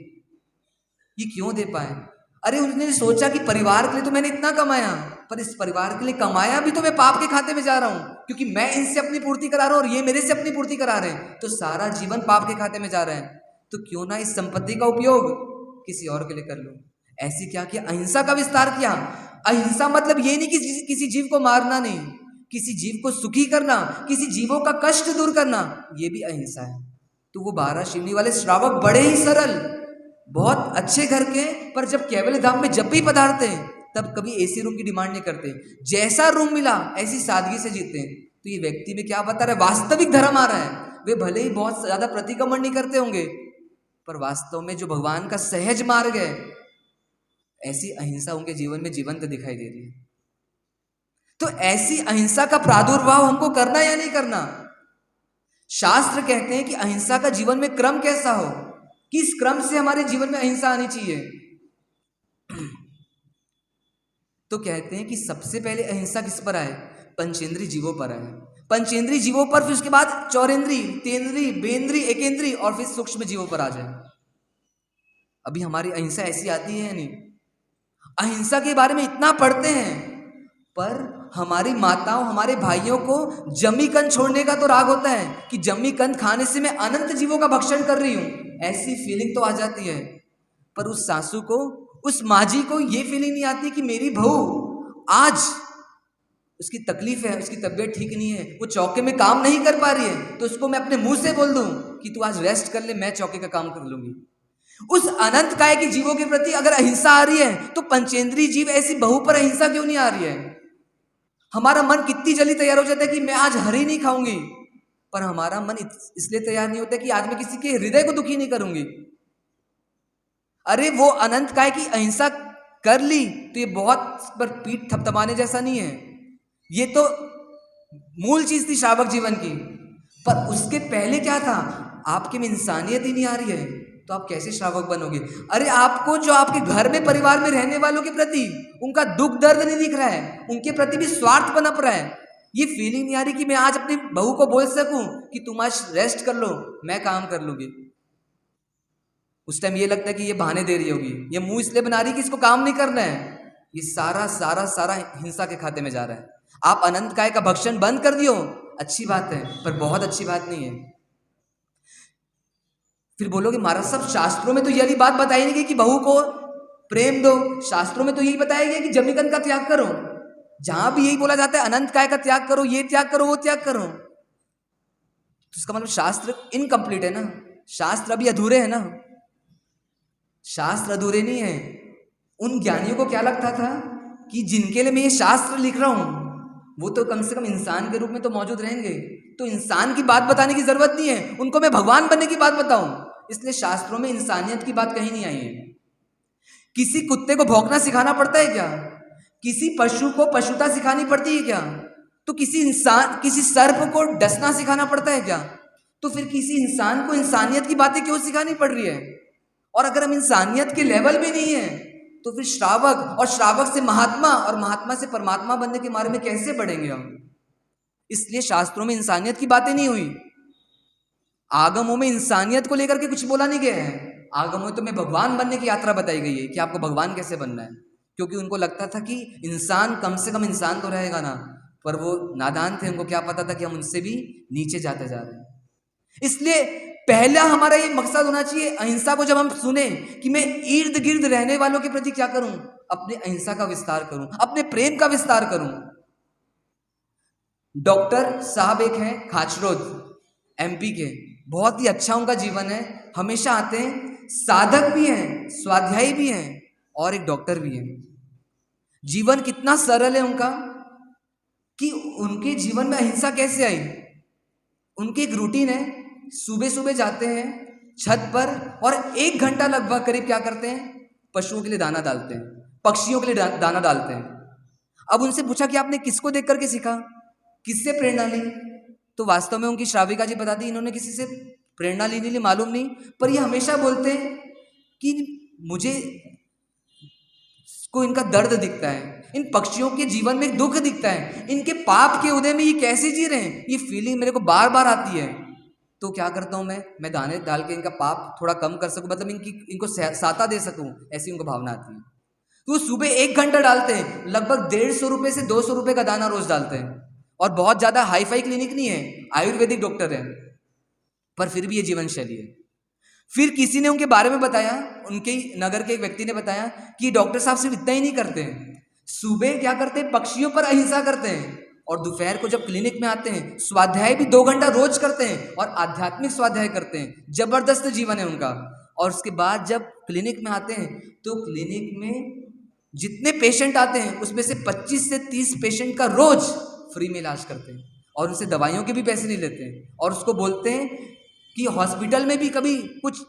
ये क्यों दे पाए? अरे उसने सोचा कि परिवार के लिए तो मैंने इतना कमाया, पर इस परिवार के लिए कमाया भी तो मैं पाप के खाते में जा रहा हूं, क्योंकि मैं इनसे अपनी पूर्ति करा रहा हूं और ये मेरे से अपनी पूर्ति करा रहे हैं, तो सारा जीवन पाप के खाते में जा रहा है। तो क्यों ना इस संपत्ति का उपयोग किसी और के लिए कर लूं। ऐसी क्या किया, अहिंसा का विस्तार किया। अहिंसा मतलब ये नहीं कि किसी जीव को मारना नहीं, किसी जीव को सुखी करना, किसी जीवों का कष्ट दूर करना, ये भी अहिंसा है। तो वो 12 शिवनी वाले श्रावक बड़े ही सरल, बहुत अच्छे घर के, पर जब कैवल्य धाम में जब भी पधारते हैं तब कभी एसी रूम की डिमांड नहीं करते, जैसा रूम मिला ऐसी सादगी से जीते हैं। तो ये व्यक्ति में क्या बता रहा है, वास्तविक धर्म आ रहा है। वे भले ही बहुत ज्यादा प्रतिक्रमण नहीं करते होंगे, पर वास्तव में जो भगवान का सहज मार्ग है, ऐसी अहिंसा उनके जीवन में जीवंत दिखाई दे रही है। तो ऐसी अहिंसा का प्रादुर्भाव हमको करना या नहीं करना। शास्त्र कहते हैं कि अहिंसा का जीवन में क्रम कैसा हो, किस क्रम से हमारे जीवन में अहिंसा आनी चाहिए। तो कहते हैं कि सबसे पहले अहिंसा किस पर आए, पंचेंद्रीय जीवों पर आए। पंचेंद्रीय जीवों पर, फिर उसके बाद चौरेंद्रीय, तेंद्रीय, बेंद्रीय, एकेंद्रीय और फिर सूक्ष्म जीवों पर आ जाए। अभी हमारी अहिंसा ऐसी आती है या नहीं। अहिंसा के बारे में इतना पढ़ते हैं, पर हमारी माताओं, हमारे भाइयों को जमी कंद छोड़ने का तो राग होता है कि जमी कंद खाने से मैं अनंत जीवों का भक्षण कर रही हूं, ऐसी फीलिंग तो आ जाती है। पर उस सासू को, उस माँ जी को ये फीलिंग नहीं आती कि मेरी बहू आज उसकी तकलीफ है, उसकी तबीयत ठीक नहीं है, वो चौके में काम नहीं कर पा रही है, तो उसको मैं अपने मुंह से बोल दूं कि तू आज रेस्ट कर ले, मैं चौके का काम कर लूंगी। उस अनंत काय के जीवों के प्रति अगर अहिंसा आ रही है, तो पंचेंद्रीय जीव ऐसी बहू पर अहिंसा क्यों नहीं आ रही है। हमारा मन कितनी जल्दी तैयार हो जाता है कि मैं आज हरी नहीं खाऊंगी, पर हमारा मन इसलिए तैयार नहीं होता कि आज मैं किसी के हृदय को दुखी नहीं करूंगी। अरे वो अनंत काय की अहिंसा कर ली तो ये बहुत पर पीठ थपथपाने जैसा नहीं है, ये तो मूल चीज थी श्रावक जीवन की। पर उसके पहले क्या था, आपके में इंसानियत ही नहीं आ रही है, तो आप कैसे श्रावक बनोगे। अरे आपको जो आपके घर में परिवार में रहने वालों के प्रति उनका दुख दर्द नहीं दिख रहा है, उनके प्रति भी स्वार्थ पनप रहा है, ये फीलिंग नहीं आ रही कि मैं आज अपनी बहू को बोल सकूं कि तुम आज रेस्ट कर लो, मैं काम कर लूंगी। उस टाइम ये लगता है कि ये बहाने दे रही होगी, ये मुंह इसलिए बना रही कि इसको काम नहीं करना है। ये सारा सारा सारा हिंसा के खाते में जा रहा है। आप अनंत काय का भक्षण बंद कर दियो, अच्छी बात है, पर बहुत अच्छी बात नहीं है। फिर बोलोगे महाराज साहब शास्त्रों में तो यही बात बताई नहीं गई कि बहू को प्रेम दो, शास्त्रों में तो यही बताया गया कि जमीकंद का त्याग करो। जहां भी यही बोला जाता है अनंत काय का त्याग करो, ये त्याग करो, वो त्याग करो, तो इसका मतलब शास्त्र इनकम्प्लीट है ना, शास्त्र अभी अधूरे है ना। शास्त्र अधूरे नहीं है। उन ज्ञानियों को क्या लगता था कि जिनके लिए मैं ये शास्त्र लिख रहा हूं वो तो कम से कम इंसान के रूप में तो मौजूद रहेंगे, तो इंसान की बात बताने की जरूरत नहीं है, उनको मैं भगवान बनने की बात बताऊं। इसलिए शास्त्रों में इंसानियत की बात कहीं नहीं आई है। किसी कुत्ते को भौंकना सिखाना पड़ता है क्या, किसी पशु को पशुता सिखानी पड़ती है क्या, तो किसी सर्प को डसना सिखाना पड़ता है क्या, तो फिर किसी इंसान को इंसानियत की बातें क्यों सिखानी पड़ रही है। और अगर हम इंसानियत के लेवल भी नहीं है तो फिर श्रावक, और श्रावक से महात्मा, और महात्मा से परमात्मा बनने के बारे में कैसे बढ़ेंगे हम। इसलिए शास्त्रों में इंसानियत की बातें नहीं हुई, आगमों में इंसानियत को लेकर के कुछ बोला नहीं गया है। आगमों तो में भगवान बनने की यात्रा बताई गई है कि आपको भगवान कैसे बनना है, क्योंकि उनको लगता था कि इंसान कम से कम इंसान तो रहेगा ना, पर वो नादान थे, उनको क्या पता था कि हम उनसे भी नीचे जाते जा रहे हैं। इसलिए पहला हमारा ये मकसद होना चाहिए, अहिंसा को जब हम सुने कि मैं इर्द गिर्द रहने वालों के प्रति क्या करूं, अपने अहिंसा का विस्तार करूं, अपने प्रेम का विस्तार करूं। डॉक्टर साहब एक हैं खाचरोद एमपी के, बहुत ही अच्छा उनका जीवन है, हमेशा आते हैं, साधक भी हैं, स्वाध्यायी भी हैं और एक डॉक्टर भी हैं। जीवन कितना सरल है उनका कि उनके जीवन में अहिंसा कैसे आई। उनकी एक रूटीन है, सुबह सुबह जाते हैं छत पर और 1 घंटा लगभग करीब क्या करते हैं, पशुओं के लिए दाना डालते हैं, पक्षियों के लिए दाना डालते हैं। अब उनसे पूछा कि आपने किसको देख करके सीखा, किससे प्रेरणा ली, तो वास्तव में उनकी श्राविका जी बताती इन्होंने किसी से प्रेरणा ली नहीं, मालूम नहीं, पर ये हमेशा बोलते हैं कि मुझे को इनका दर्द दिखता है, इन पक्षियों के जीवन में दुख दिखता है, इनके पाप के उदय में ये कैसे जी रहे हैं, ये फीलिंग मेरे को बार बार आती है। तो क्या करता हूं मैं दाने डाल के इनका पाप थोड़ा कम कर सकूं, मतलब इनको साता दे सकूं, ऐसी उनको भावना आती है। तो सुबह 1 घंटा डालते हैं, लगभग 150 से 200 का दाना रोज डालते हैं, और बहुत ज्यादा हाई फाई क्लिनिक नहीं है, आयुर्वेदिक डॉक्टर है, पर फिर भी ये जीवन शैली है। फिर किसी ने उनके बारे में बताया, उनके नगर के एक व्यक्ति ने बताया कि डॉक्टर साहब सिर्फ इतना ही नहीं करते हैं, सुबह क्या करते हैं, पक्षियों पर अहिंसा करते हैं, और दोपहर को जब क्लिनिक में आते हैं स्वाध्याय भी 2 घंटा रोज करते हैं, और आध्यात्मिक स्वाध्याय करते हैं। जबरदस्त जीवन है उनका। और उसके बाद जब क्लिनिक में आते हैं तो क्लिनिक में जितने पेशेंट आते हैं उसमें से 25 से 30 पेशेंट का रोज फ्री में इलाज करते हैं, और उनसे दवाइयों के भी पैसे नहीं लेते हैं, और उसको बोलते हैं कि हॉस्पिटल में भी कभी कुछ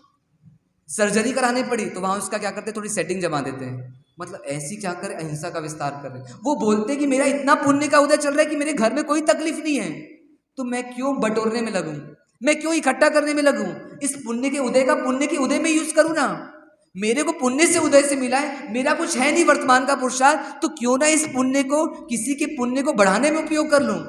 सर्जरी करानी पड़ी तो वहां उसका क्या करते हैं, थोड़ी सेटिंग जमा देते हैं। मतलब ऐसी क्या करें, अहिंसा का विस्तार कर रहे हैं। वो बोलते हैं कि मेरा इतना पुण्य का उदय चल रहा है कि मेरे घर में कोई तकलीफ नहीं है, तो मैं क्यों बटोरने में लगूं, मैं क्यों इकट्ठा करने में लगूं, इस पुण्य के उदय का पुण्य के उदय में यूज करूं ना। मेरे को पुण्य से उदय से मिला है, मेरा कुछ है नहीं वर्तमान का पुरुषार्थ, तो क्यों ना इस पुण्य को किसी के पुण्य को बढ़ाने में उपयोग कर लूं।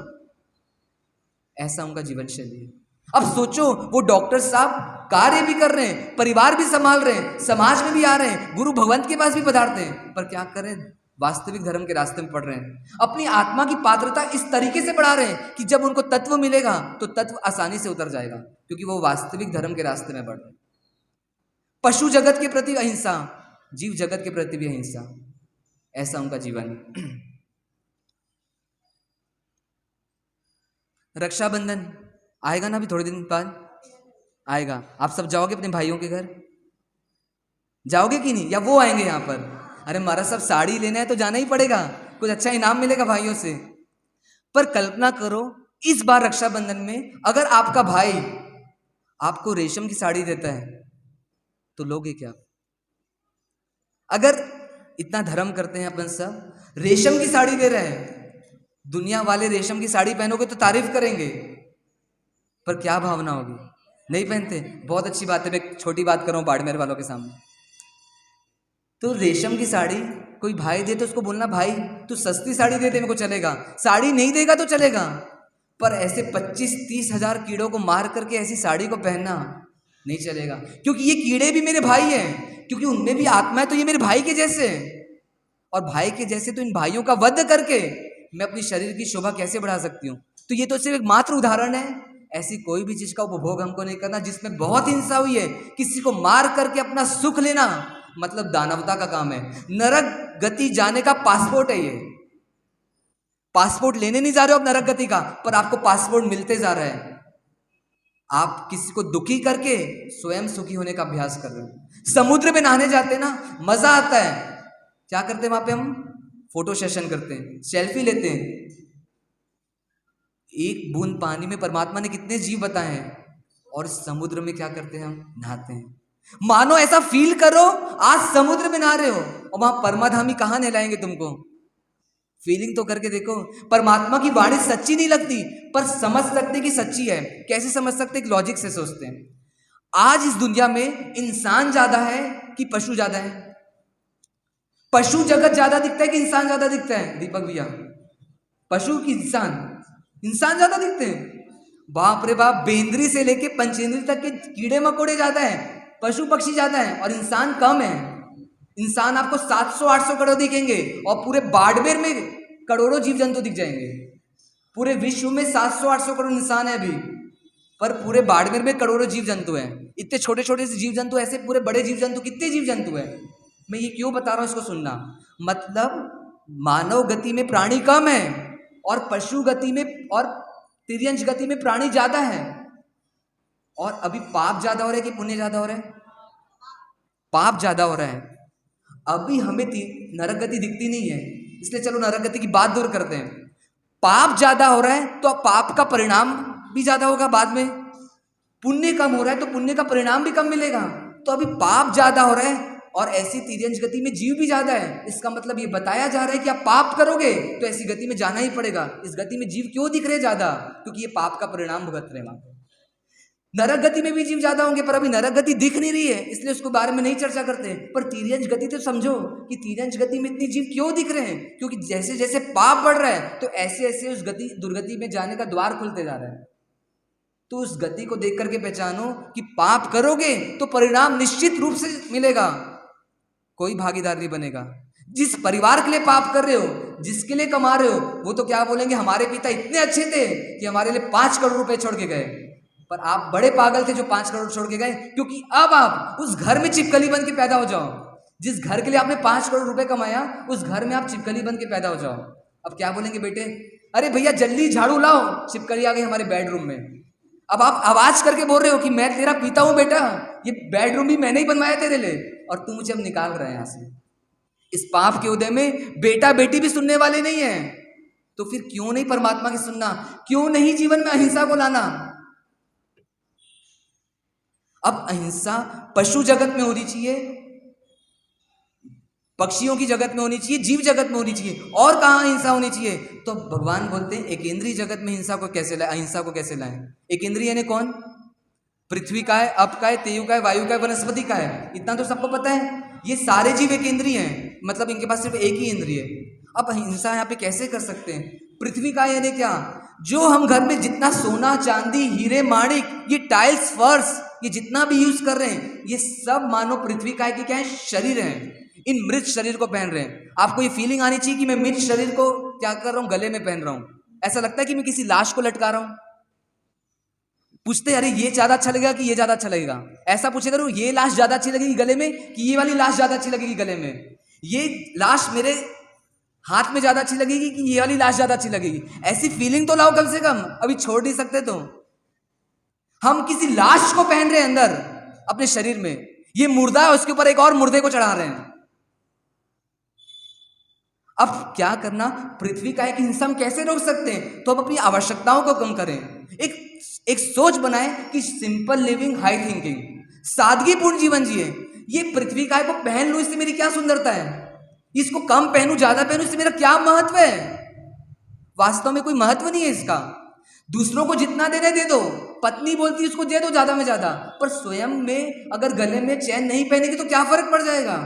ऐसा उनका जीवन शैली है। अब सोचो, वो डॉक्टर साहब कार्य भी कर रहे हैं, परिवार भी संभाल रहे हैं, समाज में भी आ रहे हैं, गुरु भगवंत के पास भी पधारते हैं, पर क्या करें, वास्तविक धर्म के रास्ते में पढ़ रहे हैं। अपनी आत्मा की पात्रता इस तरीके से बढ़ा रहे हैं कि जब उनको तत्व मिलेगा तो तत्व आसानी से उतर जाएगा, क्योंकि वो वास्तविक धर्म के रास्ते में बढ़ रहे हैं। पशु जगत के प्रति अहिंसा, जीव जगत के प्रति भी अहिंसा, ऐसा उनका जीवन। रक्षाबंधन आएगा ना, अभी थोड़े दिन बाद आएगा। आप सब जाओगे अपने भाइयों के घर, जाओगे कि नहीं, या वो आएंगे यहाँ पर? अरे महाराज साहब, साड़ी लेना है तो जाना ही पड़ेगा, कुछ अच्छा इनाम मिलेगा भाइयों से। पर कल्पना करो, इस बार रक्षाबंधन में अगर आपका भाई आपको रेशम की साड़ी देता है तो लोगे क्या? अगर इतना धर्म करते हैं अपन सब, रेशम की साड़ी दे रहे हैं, दुनिया वाले रेशम की साड़ी पहनोगे तो तारीफ करेंगे, पर क्या भावना होगी? नहीं पहनते। बहुत अच्छी बात है, मैं एक छोटी बात कर रहा हूं बाड़मेर वालों के सामने। तो रेशम की साड़ी कोई भाई दे तो उसको बोलना, भाई तू सस्ती साड़ी दे दे मेरे को चलेगा, साड़ी नहीं देगा तो चलेगा, पर ऐसे 25-30 हजार कीड़ों को मार करके ऐसी साड़ी को पहनना नहीं चलेगा, क्योंकि ये कीड़े भी मेरे भाई हैं, क्योंकि उनमें भी आत्मा है, तो ये मेरे भाई के जैसे हैं, और भाई के जैसे तो इन भाइयों का वध करके मैं अपनी शरीर की शोभा कैसे बढ़ा सकती हूँ। तो ये तो सिर्फ एक मात्र उदाहरण है। ऐसी कोई भी चीज का उपभोग हमको नहीं करना जिसमें बहुत हिंसा हुई है। किसी को मार करके अपना सुख लेना मतलब दानवता का काम है। नरक गति जाने का पासपोर्ट है ये। पासपोर्ट लेने नहीं जा रहे हो आप नरक गति का, पर आपको पासपोर्ट मिलते जा रहा है। आप किसी को दुखी करके स्वयं सुखी होने का अभ्यास कर रहे हो। समुद्र में नहाने जाते हैं ना, मजा आता है। क्या करते हैं वहां पे? हम फोटो सेशन करते हैं, सेल्फी लेते हैं। एक बूंद पानी में परमात्मा ने कितने जीव बताए हैं, और समुद्र में क्या करते हैं? हम नहाते हैं। मानो ऐसा फील करो आज समुद्र में नहा रहे हो, और वहां परमाधामी कहां नहलाएंगे तुमको। फीलिंग तो करके देखो। परमात्मा की वाणी सच्ची नहीं लगती, पर समझ सकते कि सच्ची है। कैसे समझ सकते? लॉजिक से सोचते हैं। आज इस दुनिया में इंसान ज्यादा है कि पशु ज्यादा है? पशु जगत ज्यादा दिखता है कि इंसान ज्यादा दिखता है? दीपक भैया, पशु की इंसान ज्यादा दिखते हैं। बाप रे बाप, बेंद्री से लेके पंचेंद्री तक के कीड़े मकोड़े ज्यादा है, पशु पक्षी ज्यादा है, और इंसान कम है। इंसान आपको 700-800 करोड़ दिखेंगे, और पूरे बाड़मेर में करोड़ों जीव जंतु दिख जाएंगे। पूरे विश्व में 700-800 करोड़ इंसान है अभी, पर पूरे बाड़मेर में करोड़ों जीव जंतु हैं। इतने छोटे छोटे से जीव जंतु, ऐसे पूरे बड़े जीव जंतु, कितने जीव जंतु है। मैं ये क्यों बता रहा हूं, इसको सुनना। मतलब मानव गति में प्राणी कम है, और पशु गति में और तिर्यंश गति में प्राणी ज्यादा है। और अभी पाप ज्यादा हो रहा है कि पुण्य ज्यादा हो रहा है? पाप ज्यादा हो रहा है। अभी हमें नरक गति दिखती नहीं है, इसलिए चलो नरक गति की बात दूर करते हैं। पाप ज्यादा हो रहा है तो पाप का परिणाम भी ज्यादा होगा बाद में। पुण्य कम हो रहा है तो पुण्य का परिणाम भी कम मिलेगा। तो अभी पाप ज्यादा हो रहा है, और ऐसी तिर्यंश गति में जीव भी ज्यादा है। इसका मतलब ये बताया जा रहा है कि आप पाप करोगे तो ऐसी गति में जाना ही पड़ेगा। इस गति में जीव क्यों दिख रहे ज्यादा? क्योंकि ये पाप का परिणाम भुगत रहे वहां। नरक गति में भी जीव ज्यादा होंगे, पर अभी नरक गति दिख नहीं रही है, इसलिए उसके बारे में नहीं चर्चा करते। पर तिर्यंश गति तो समझो कि तिर्यंश गति में इतनी जीव क्यों दिख रहे हैं? क्योंकि जैसे जैसे पाप बढ़ रहा है तो ऐसे ऐसे उस गति दुर्गति में जाने का द्वार खुलते जा रहा है। तो उस गति को देख करके पहचानो कि पाप करोगे तो परिणाम निश्चित रूप से मिलेगा, कोई भागीदार नहीं बनेगा। जिस परिवार के लिए पाप कर रहे हो, जिसके लिए कमा रहे हो, वो तो क्या बोलेंगे, हमारे पिता इतने अच्छे थे कि हमारे लिए 5 करोड़ रुपए छोड़ के गए। पर आप बड़े पागल थे जो 5 करोड़ छोड़ के गए, क्योंकि अब आप उस घर में छिपकली बन के पैदा हो जाओ। जिस घर के लिए आपने 5 करोड़ रुपए कमाया, उस घर में आप छिपकली बन के पैदा हो जाओ। अब क्या बोलेंगे बेटे, अरे भैया जल्दी झाड़ू लाओ, छिपकली आ गई हमारे बेडरूम में। अब आप आवाज करके बोल रहे हो कि मैं तेरा पिता हूं बेटा, ये बेडरूम भी मैंने ही बनवाया तेरे लिए, और तू मुझे अब निकाल रहा है यहां से। इस पाप के उदय में बेटा बेटी भी सुनने वाले नहीं है, तो फिर क्यों नहीं परमात्मा की सुनना, क्यों नहीं जीवन में अहिंसा को लाना। अब अहिंसा पशु जगत में होनी चाहिए, पक्षियों की जगत में होनी चाहिए, जीव जगत में होनी चाहिए, और कहाँ अहिंसा होनी चाहिए। तो भगवान बोलते हैं एक इंद्रिय जगत में हिंसा को कैसे लाए, अहिंसा को कैसे लाएं। एक इंद्रिय यानी कौन, पृथ्वी का है, अप का है, तेयु का है, वायु का है, वनस्पति का है, इतना तो सबको पता है। ये सारे जीव एक इंद्रिय हैं, मतलब इनके पास सिर्फ एक ही इंद्रिय है। अब अहिंसा यहाँ पे कैसे कर सकते हैं। पृथ्वी का यानी क्या, जो हम घर में जितना सोना चांदी हीरे माणिक, ये टाइल्स फर्श, ये जितना भी यूज कर रहे हैं, ये सब मानो पृथ्वी का क्या है, शरीर है। इन मृत शरीर को पहन रहे हैं। आपको ये फीलिंग आनी चाहिए कि मैं मृत शरीर को क्या कर रहा हूं, गले में पहन रहा हूं। ऐसा लगता है कि मैं किसी लाश को लटका रहा हूं। पूछते अरे ये ज्यादा अच्छा लगेगा कि ये ज्यादा अच्छा लगेगा, ऐसा पूछे करो, ये लाश ज्यादा अच्छी लगेगी गले में कि ये वाली लाश ज्यादा अच्छी लगेगी गले में, ये लाश मेरे हाथ में ज्यादा अच्छी लगेगी कि ये वाली लाश ज्यादा अच्छी लगेगी। ऐसी फीलिंग तो लाओ कम से कम, अभी छोड़ नहीं सकते तो। हम किसी लाश को पहन रहे हैं अंदर अपने शरीर में, ये मुर्दा है उसके ऊपर एक और मुर्दे को चढ़ा रहे हैं। अब क्या करना, पृथ्वी का एक हिंसा हम कैसे रोक सकते हैं, तो अब अपनी आवश्यकताओं को कम करें। एक सोच बनाए कि सिंपल लिविंग हाई थिंकिंग, सादगीपूर्ण जीवन जिए। ये पृथ्वी काय को पहन लूं इससे मेरी क्या सुंदरता है, इसको कम पहनूं ज्यादा पहनूं इससे मेरा क्या महत्व है। वास्तव में कोई महत्व नहीं है इसका। दूसरों को जितना देने दे दो, पत्नी बोलती है उसको दे दो ज्यादा में ज्यादा, पर स्वयं में अगर गले में चैन नहीं पहनेगी तो क्या फर्क पड़ जाएगा।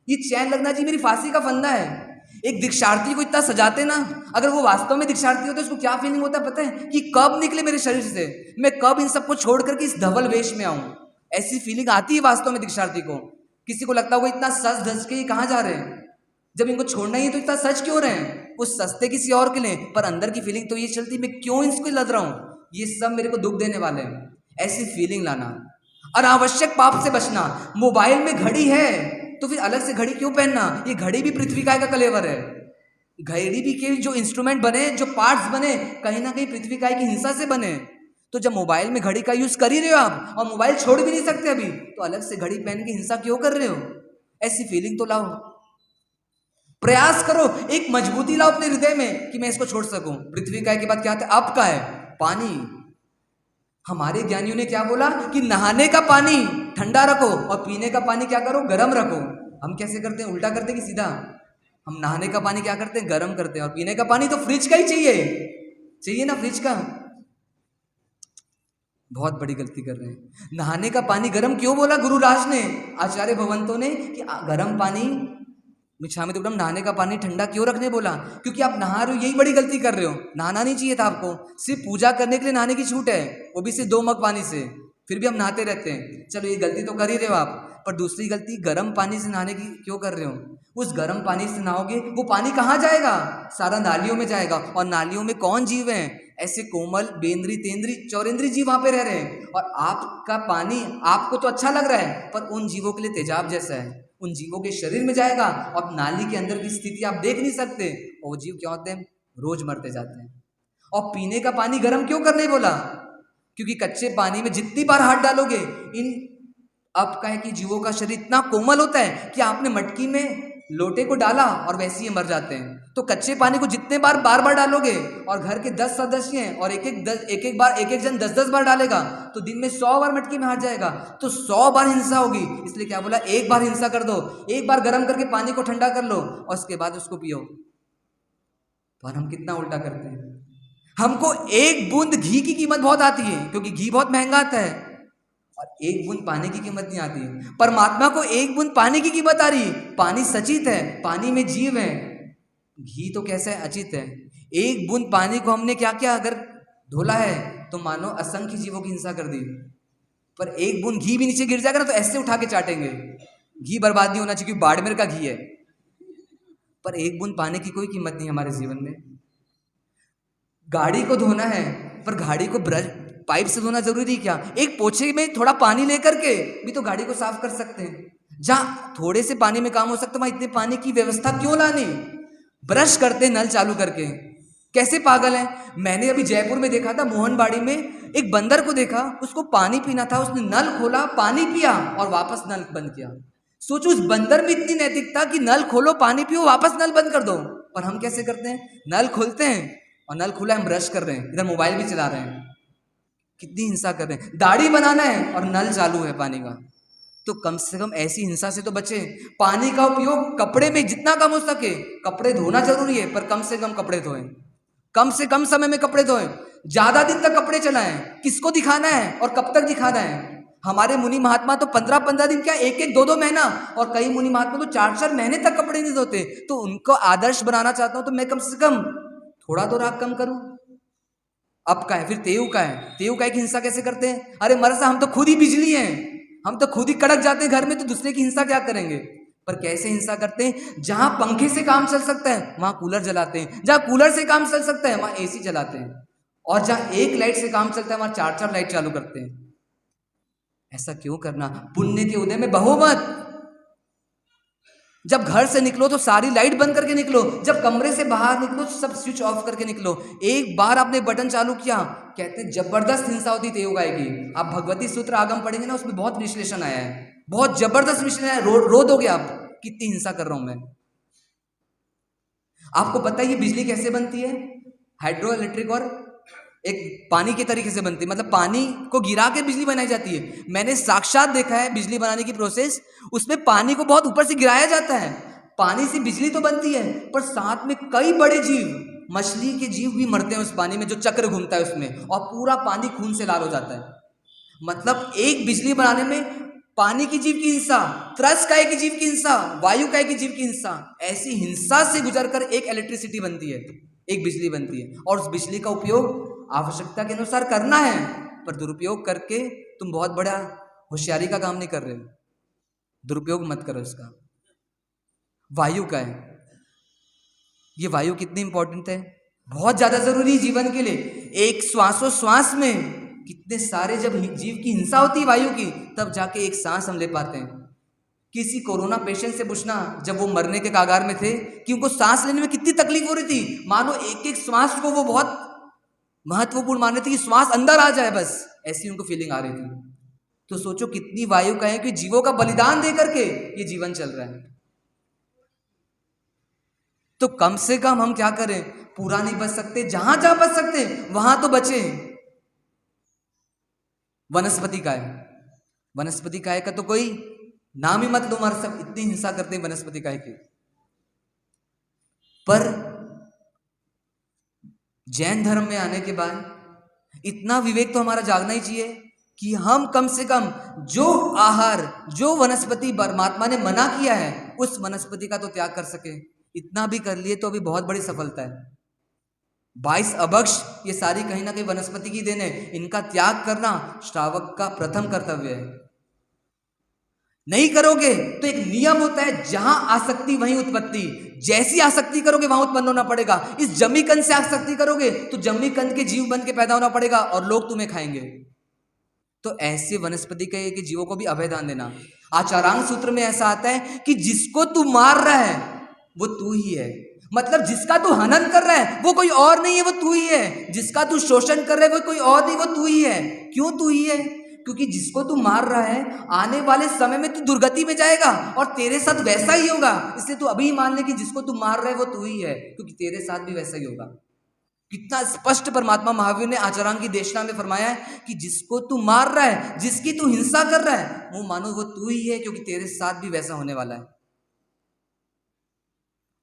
ये चैन लगना चाहिए, मेरी फांसी का फंदा है। एक दीक्षार्थी को इतना सजाते ना, अगर वो वास्तव में दीक्षार्थी होता है उसको क्या फीलिंग होता है पता है, कि कब निकले मेरे शरीर से, मैं कब इन सबको छोड़ करके इस धवल वेश में आऊं। ऐसी फीलिंग आती है वास्तव में दीक्षार्थी को। किसी को लगता होगा इतना सज धज के कहां जा रहे हैं, जब इनको छोड़ना ही है तो इतना सच क्यों रहे हैं, वो सस्ते किसी और के लिए, पर अंदर की फीलिंग तो ये चलती मैं क्यों इसको लद रहा हूं, ये सब मेरे को दुख देने वाले हैं। ऐसी फीलिंग लाना, अनावश्यक पाप से बचना। मोबाइल में घड़ी है तो फिर अलग से घड़ी क्यों पहनना, ये घड़ी भी पृथ्वी काय का कलेवर है। घड़ी भी के जो इंस्ट्रूमेंट बने, जो पार्ट्स बने, कहीं ना कहीं पृथ्वी काय की हिंसा से बने। तो जब मोबाइल में घड़ी का यूज कर ही रहे हो आप, और मोबाइल छोड़ भी नहीं सकते अभी, तो अलग से घड़ी पहन के हिंसा क्यों कर रहे हो। ऐसी फीलिंग तो लाओ, प्रयास करो, एक मजबूती लाओ अपने हृदय में कि मैं इसको छोड़ सकूं। पृथ्वी काय के बाद क्या आता है, अब का है पानी। हमारे ज्ञानियों ने क्या बोला कि नहाने का पानी ठंडा रखो और पीने का पानी क्या करो, गर्म रखो। हम कैसे करते हैं, उल्टा करते हैं कि सीधा। हम नहाने का पानी क्या करते हैं, गर्म करते हैं, और पीने का पानी तो फ्रिज का ही चाहिए ना, फ्रिज का। बहुत बड़ी गलती कर रहे हैं। नहाने का पानी गर्म क्यों बोला गुरु राज ने, आचार्य भगवंतों ने, कि गर्म पानी मिच्छामि दुक्कडम, नहाने का पानी ठंडा क्यों रखने बोला, क्योंकि आप नहा रहे हो, यही बड़ी गलती कर रहे हो। नहाना नहीं चाहिए था आपको, सिर्फ पूजा करने के लिए नहाने की छूट है, वो भी सिर्फ 2 मग पानी से, फिर भी हम नहाते रहते हैं। चलो ये गलती तो कर ही रहे हो आप, पर दूसरी गलती गर्म पानी से नहाने की क्यों कर रहे हो। उस गर्म पानी से नहाओगे, वो पानी कहाँ जाएगा, सारा नालियों में जाएगा, और नालियों में कौन जीव है, ऐसे कोमल बेंद्री तेंद्री चौरेंद्री जीव वहां पे रह रहे हैं। और आपका पानी आपको तो अच्छा लग रहा है, पर उन जीवों के लिए तेजाब जैसा है, उन जीवों के शरीर में जाएगा, और नाली के अंदर की स्थिति आप देख नहीं सकते। और वो जीव क्या होते हैं, रोज मरते जाते हैं। और पीने का पानी गर्म क्यों करने बोला, क्योंकि कच्चे पानी में जितनी बार हाथ डालोगे, इन अब का है कि जीवों का शरीर इतना कोमल होता है कि आपने मटकी में लोटे को डाला और वैसे ही मर जाते हैं। तो कच्चे पानी को जितने बार बार डालोगे, और घर के 10 सदस्य हैं और एक एक जन 10 बार डालेगा, तो दिन में 100 बार मटकी में हाथ जाएगा, तो 100 बार हिंसा होगी। इसलिए क्या बोला, एक बार हिंसा कर दो, एक बार गर्म करके पानी को ठंडा कर लो और उसके बाद उसको पियो। पर हम कितना उल्टा करते हैं। हमको एक बूंद घी की कीमत बहुत आती है, क्योंकि घी बहुत महंगा आता है, और एक बूंद पानी की कीमत नहीं आती है। परमात्मा को एक बूंद पानी की कीमत आ रही, पानी सचित है, पानी में जीव है। घी तो कैसा है, अचित है। एक बूंद पानी को हमने क्या क्या अगर धोला है, तो मानो असंख्य जीवों की हिंसा कर दी। पर एक बूंद घी भी नीचे गिर जाएगा ना, तो ऐसे उठा के चाटेंगे। घी बर्बाद नहीं होना चाहिए, क्योंकि बाड़मेर का घी है, पर एक बूंद पानी की कोई कीमत नहीं हमारे जीवन में। गाड़ी को धोना है, पर गाड़ी को ब्रश पाइप से धोना जरूरी क्या? एक पोछे में थोड़ा पानी लेकर के भी तो गाड़ी को साफ कर सकते हैं। जहां थोड़े से पानी में काम हो सकता है वहां इतने पानी की व्यवस्था क्यों लानी? ब्रश करते नल चालू करके, कैसे पागल है। मैंने अभी जयपुर में देखा था, मोहनबाड़ी में एक बंदर को देखा, उसको पानी पीना था, उसने नल खोला, पानी पिया और वापस नल बंद किया। सोचो उस बंदर में इतनी नैतिकता कि नल खोलो, पानी पियो, वापस नल बंद कर दो। पर हम कैसे करते हैं? नल खोलते हैं और नल खुला हम ब्रश कर रहे हैं, इधर मोबाइल भी चला रहे हैं। कितनी हिंसा कर रहे हैं। दाढ़ी बनाना है और नल चालू है पानी का, तो कम से कम ऐसी हिंसा से तो बचें। पानी का उपयोग कपड़े में जितना कम हो सके, कपड़े धोना जरूरी है पर कम से कम कपड़े धोएं, कम से कम समय में कपड़े धोएं। ज्यादा दिन तक कपड़े चलाएं, किसको दिखाना है और कब तक दिखाना है? हमारे मुनि महात्मा तो 15-15 दिन क्या, 1-1, 2-2 महीना, और कई मुनि महात्मा तो 4-4 महीने तक कपड़े नहीं धोते। तो उनको आदर्श बनाना चाहता हूं तो मैं कम से कम थोड़ा तो राग कम करूं। अब का है फिर तेऊ का है, तेऊ का की हिंसा कैसे करते हैं? अरे मरसा हम तो खुद ही बिजली हैं, हम तो खुद ही कड़क जाते हैं घर में, तो दूसरे की हिंसा क्या करेंगे? पर कैसे हिंसा करते हैं? जहां पंखे से काम चल सकता है वहां कूलर जलाते हैं, जहां कूलर से काम चल सकता है वहां एसी चलाते हैं, और जहां एक लाइट से काम चलता है वहां 4-4 लाइट चालू करते हैं। ऐसा क्यों करना? पुण्य के उदय में बहो मत। जब घर से निकलो तो सारी लाइट बंद करके निकलो, जब कमरे से बाहर निकलो तो सब स्विच ऑफ करके निकलो। एक बार आपने बटन चालू किया, कहते हैं जबरदस्त हिंसा होती तेऊ गाय की। आप भगवती सूत्र आगम पढ़ेंगे ना, उसमें बहुत विश्लेषण आया है, बहुत जबरदस्त विश्लेषण है। रो दोगे आप, कितनी हिंसा कर रहा हूं मैं। आपको पता है ये बिजली कैसे बनती है? हाइड्रो इलेक्ट्रिक और एक पानी के तरीके से बनती है, मतलब पानी को गिरा के बिजली बनाई जाती है। मैंने साक्षात देखा है बिजली बनाने की प्रोसेस, उसमें पानी को बहुत ऊपर से गिराया जाता है। पानी से बिजली तो बनती है, पर साथ में कई बड़े जीव, मछली के जीव भी मरते हैं उस पानी में, जो चक्र घूमता है उसमें, और पूरा पानी खून से लाल हो जाता है। मतलब एक बिजली बनाने में पानी की जीव की हिंसा, त्रस काय की जीव की हिंसा, वायु काय की जीव की हिंसा, ऐसी हिंसा से गुजरकर एक इलेक्ट्रिसिटी बनती है, एक बिजली बनती है। और उस बिजली का उपयोग आवश्यकता के अनुसार करना है, पर दुरुपयोग करके तुम बहुत बड़ा होशियारी का काम नहीं कर रहे हो। दुरुपयोग मत करो इसका। वायु का है, ये वायु कितनी इंपॉर्टेंट है, बहुत ज्यादा जरूरी है जीवन के लिए। एक श्वासोश्वास में कितने सारे, जब जीव की हिंसा होती है वायु की, तब जाके एक सांस हम ले पाते हैं। किसी कोरोना पेशेंट से पूछना, जब वो मरने के कागार में थे, कि उनको सांस लेने में कितनी तकलीफ हो रही थी, मानो एक एक श्वास को वो बहुत महत्वपूर्ण मान रहे थे कि श्वास अंदर आ जाए, बस ऐसी उनको फीलिंग आ रही थी। तो सोचो कितनी वायु का है कि जीवों का बलिदान दे करके ये जीवन चल रहा है। तो कम से कम हम क्या करें? पूरा नहीं बच सकते, जहां जहां बच सकते वहां तो बचे। वनस्पति काय, वनस्पति काय का तो कोई नाम ही मत लो, मर सब इतनी हिंसा करते हैं वनस्पति काय की। पर जैन धर्म में आने के बाद इतना विवेक तो हमारा जागना ही चाहिए कि हम कम से कम जो आहार, जो वनस्पति परमात्मा ने मना किया है, उस वनस्पति का तो त्याग कर सके। इतना भी कर लिए तो अभी बहुत बड़ी सफलता है। 22 अभक्ष ये सारी कहीं ना कहीं वनस्पति की देन है, इनका त्याग करना श्रावक का प्रथम कर्तव्य है। नहीं करोगे तो एक नियम होता है, जहां आसक्ति वहीं उत्पत्ति। जैसी आसक्ति करोगे वहां उत्पन्न होना पड़ेगा। इस जम्मी कंद से आसक्ति करोगे तो जम्मी कंद के जीव बन के पैदा होना पड़ेगा और लोग तुम्हें खाएंगे। तो ऐसे वनस्पति के जीवों को भी अभयदान देना। आचारांग सूत्र में ऐसा आता है कि जिसको तू मार रहा है वो तू ही है, मतलब जिसका तू हनन कर रहा है वो कोई और नहीं है, वो तू ही है। जिसका तू शोषण कर रहा है वो कोई और नहीं, वो तू ही है। क्यों तू ही है? क्योंकि जिसको तू मार रहा है आने वाले समय में तू दुर्गति में जाएगा और तेरे साथ वैसा ही होगा। इसलिए तू अभी मान ले कि जिसको तू मार रहा है वो तू ही है, क्योंकि तेरे साथ भी वैसा ही होगा। कितना स्पष्ट परमात्मा महावीर ने आचरांग की देशना में फरमाया है कि जिसको तू मार रहा है, जिसकी तू हिंसा कर रहा है, वो मानो वो तू ही है, क्योंकि तेरे साथ भी वैसा होने वाला है।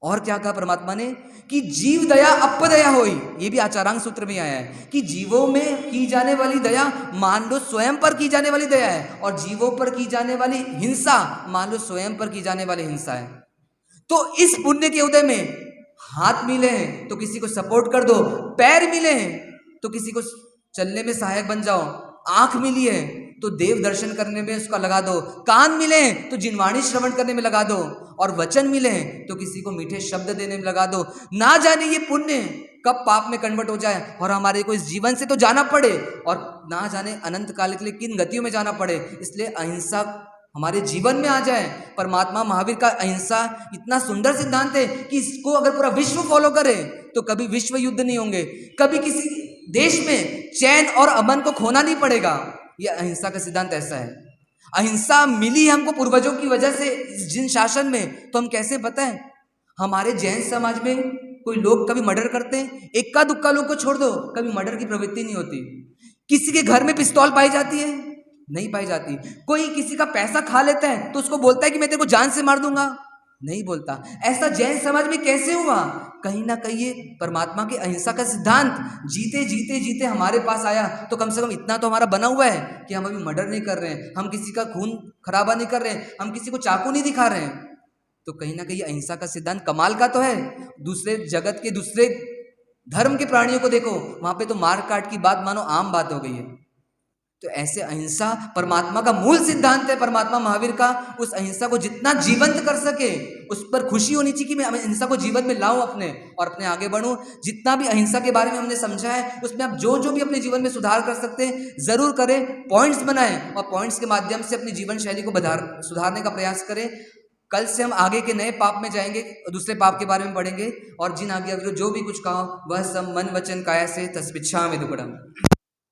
और क्या कहा परमात्मा ने कि जीव दया अपदया होई, ये भी आचारांग सूत्र में आया है कि जीवों में की जाने वाली दया मान लो स्वयं पर की जाने वाली दया है, और जीवों पर की जाने वाली हिंसा मान लो स्वयं पर की जाने वाली हिंसा है। तो इस पुण्य के उदय में हाथ मिले हैं तो किसी को सपोर्ट कर दो, पैर मिले हैं तो किसी को चलने में सहायक बन जाओ, आंख मिली है तो देव दर्शन करने में उसका लगा दो, कान मिले तो जिनवाणी श्रवण करने में लगा दो, और वचन मिले हैं तो किसी को मीठे शब्द देने में लगा दो। ना जाने ये पुण्य कब पाप में कन्वर्ट हो जाए और हमारे को इस जीवन से तो जाना पड़े और ना जाने अनंत काल के लिए किन गतियों में जाना पड़े। इसलिए अहिंसा हमारे जीवन में आ जाए। परमात्मा महावीर का अहिंसा इतना सुंदर सिद्धांत है कि इसको अगर पूरा विश्व फॉलो करे तो कभी विश्व युद्ध नहीं होंगे, कभी किसी देश में चैन और अमन को खोना नहीं पड़ेगा। यह अहिंसा का सिद्धांत ऐसा है। अहिंसा मिली हमको पूर्वजों की वजह से जिन शासन में, तो हम कैसे बताएं। हमारे जैन समाज में कोई लोग कभी मर्डर करते हैं, इक्का दुक्का लोग को छोड़ दो, कभी मर्डर की प्रवृत्ति नहीं होती। किसी के घर में पिस्तौल पाई जाती है? नहीं पाई जाती। कोई किसी का पैसा खा लेता है तो उसको बोलता है कि मैं तेरे को जान से मार दूंगा? नहीं बोलता। ऐसा जैन समाज में कैसे हुआ? कहीं ना कहीं ये परमात्मा के अहिंसा का सिद्धांत जीते जीते जीते हमारे पास आया। तो कम से कम इतना तो हमारा बना हुआ है कि हम अभी मर्डर नहीं कर रहे हैं, हम किसी का खून खराबा नहीं कर रहे हैं, हम किसी को चाकू नहीं दिखा रहे हैं। तो कहीं ना कहीं अहिंसा का सिद्धांत कमाल का तो है। दूसरे जगत के दूसरे धर्म के प्राणियों को देखो, वहां पे तो मार काट की बात मानो आम बात हो गई है। तो ऐसे अहिंसा परमात्मा का मूल सिद्धांत है, परमात्मा महावीर का। उस अहिंसा को जितना जीवंत कर सके, उस पर खुशी होनी चाहिए कि मैं अहिंसा को जीवन में लाऊं अपने और अपने आगे बढ़ूं। जितना भी अहिंसा के बारे में हमने समझा है उसमें आप जो जो भी अपने जीवन में सुधार कर सकते हैं जरूर करें, पॉइंट्स बनाएं और पॉइंट्स के माध्यम से अपनी जीवन शैली को सुधारने का प्रयास करें। कल से हम आगे के नए पाप में जाएंगे, दूसरे पाप के बारे में पढ़ेंगे और जिन आज्ञा जो भी कुछ कहा वह सब मन वचन काया से तस्पिच्छामि दुक्कडम।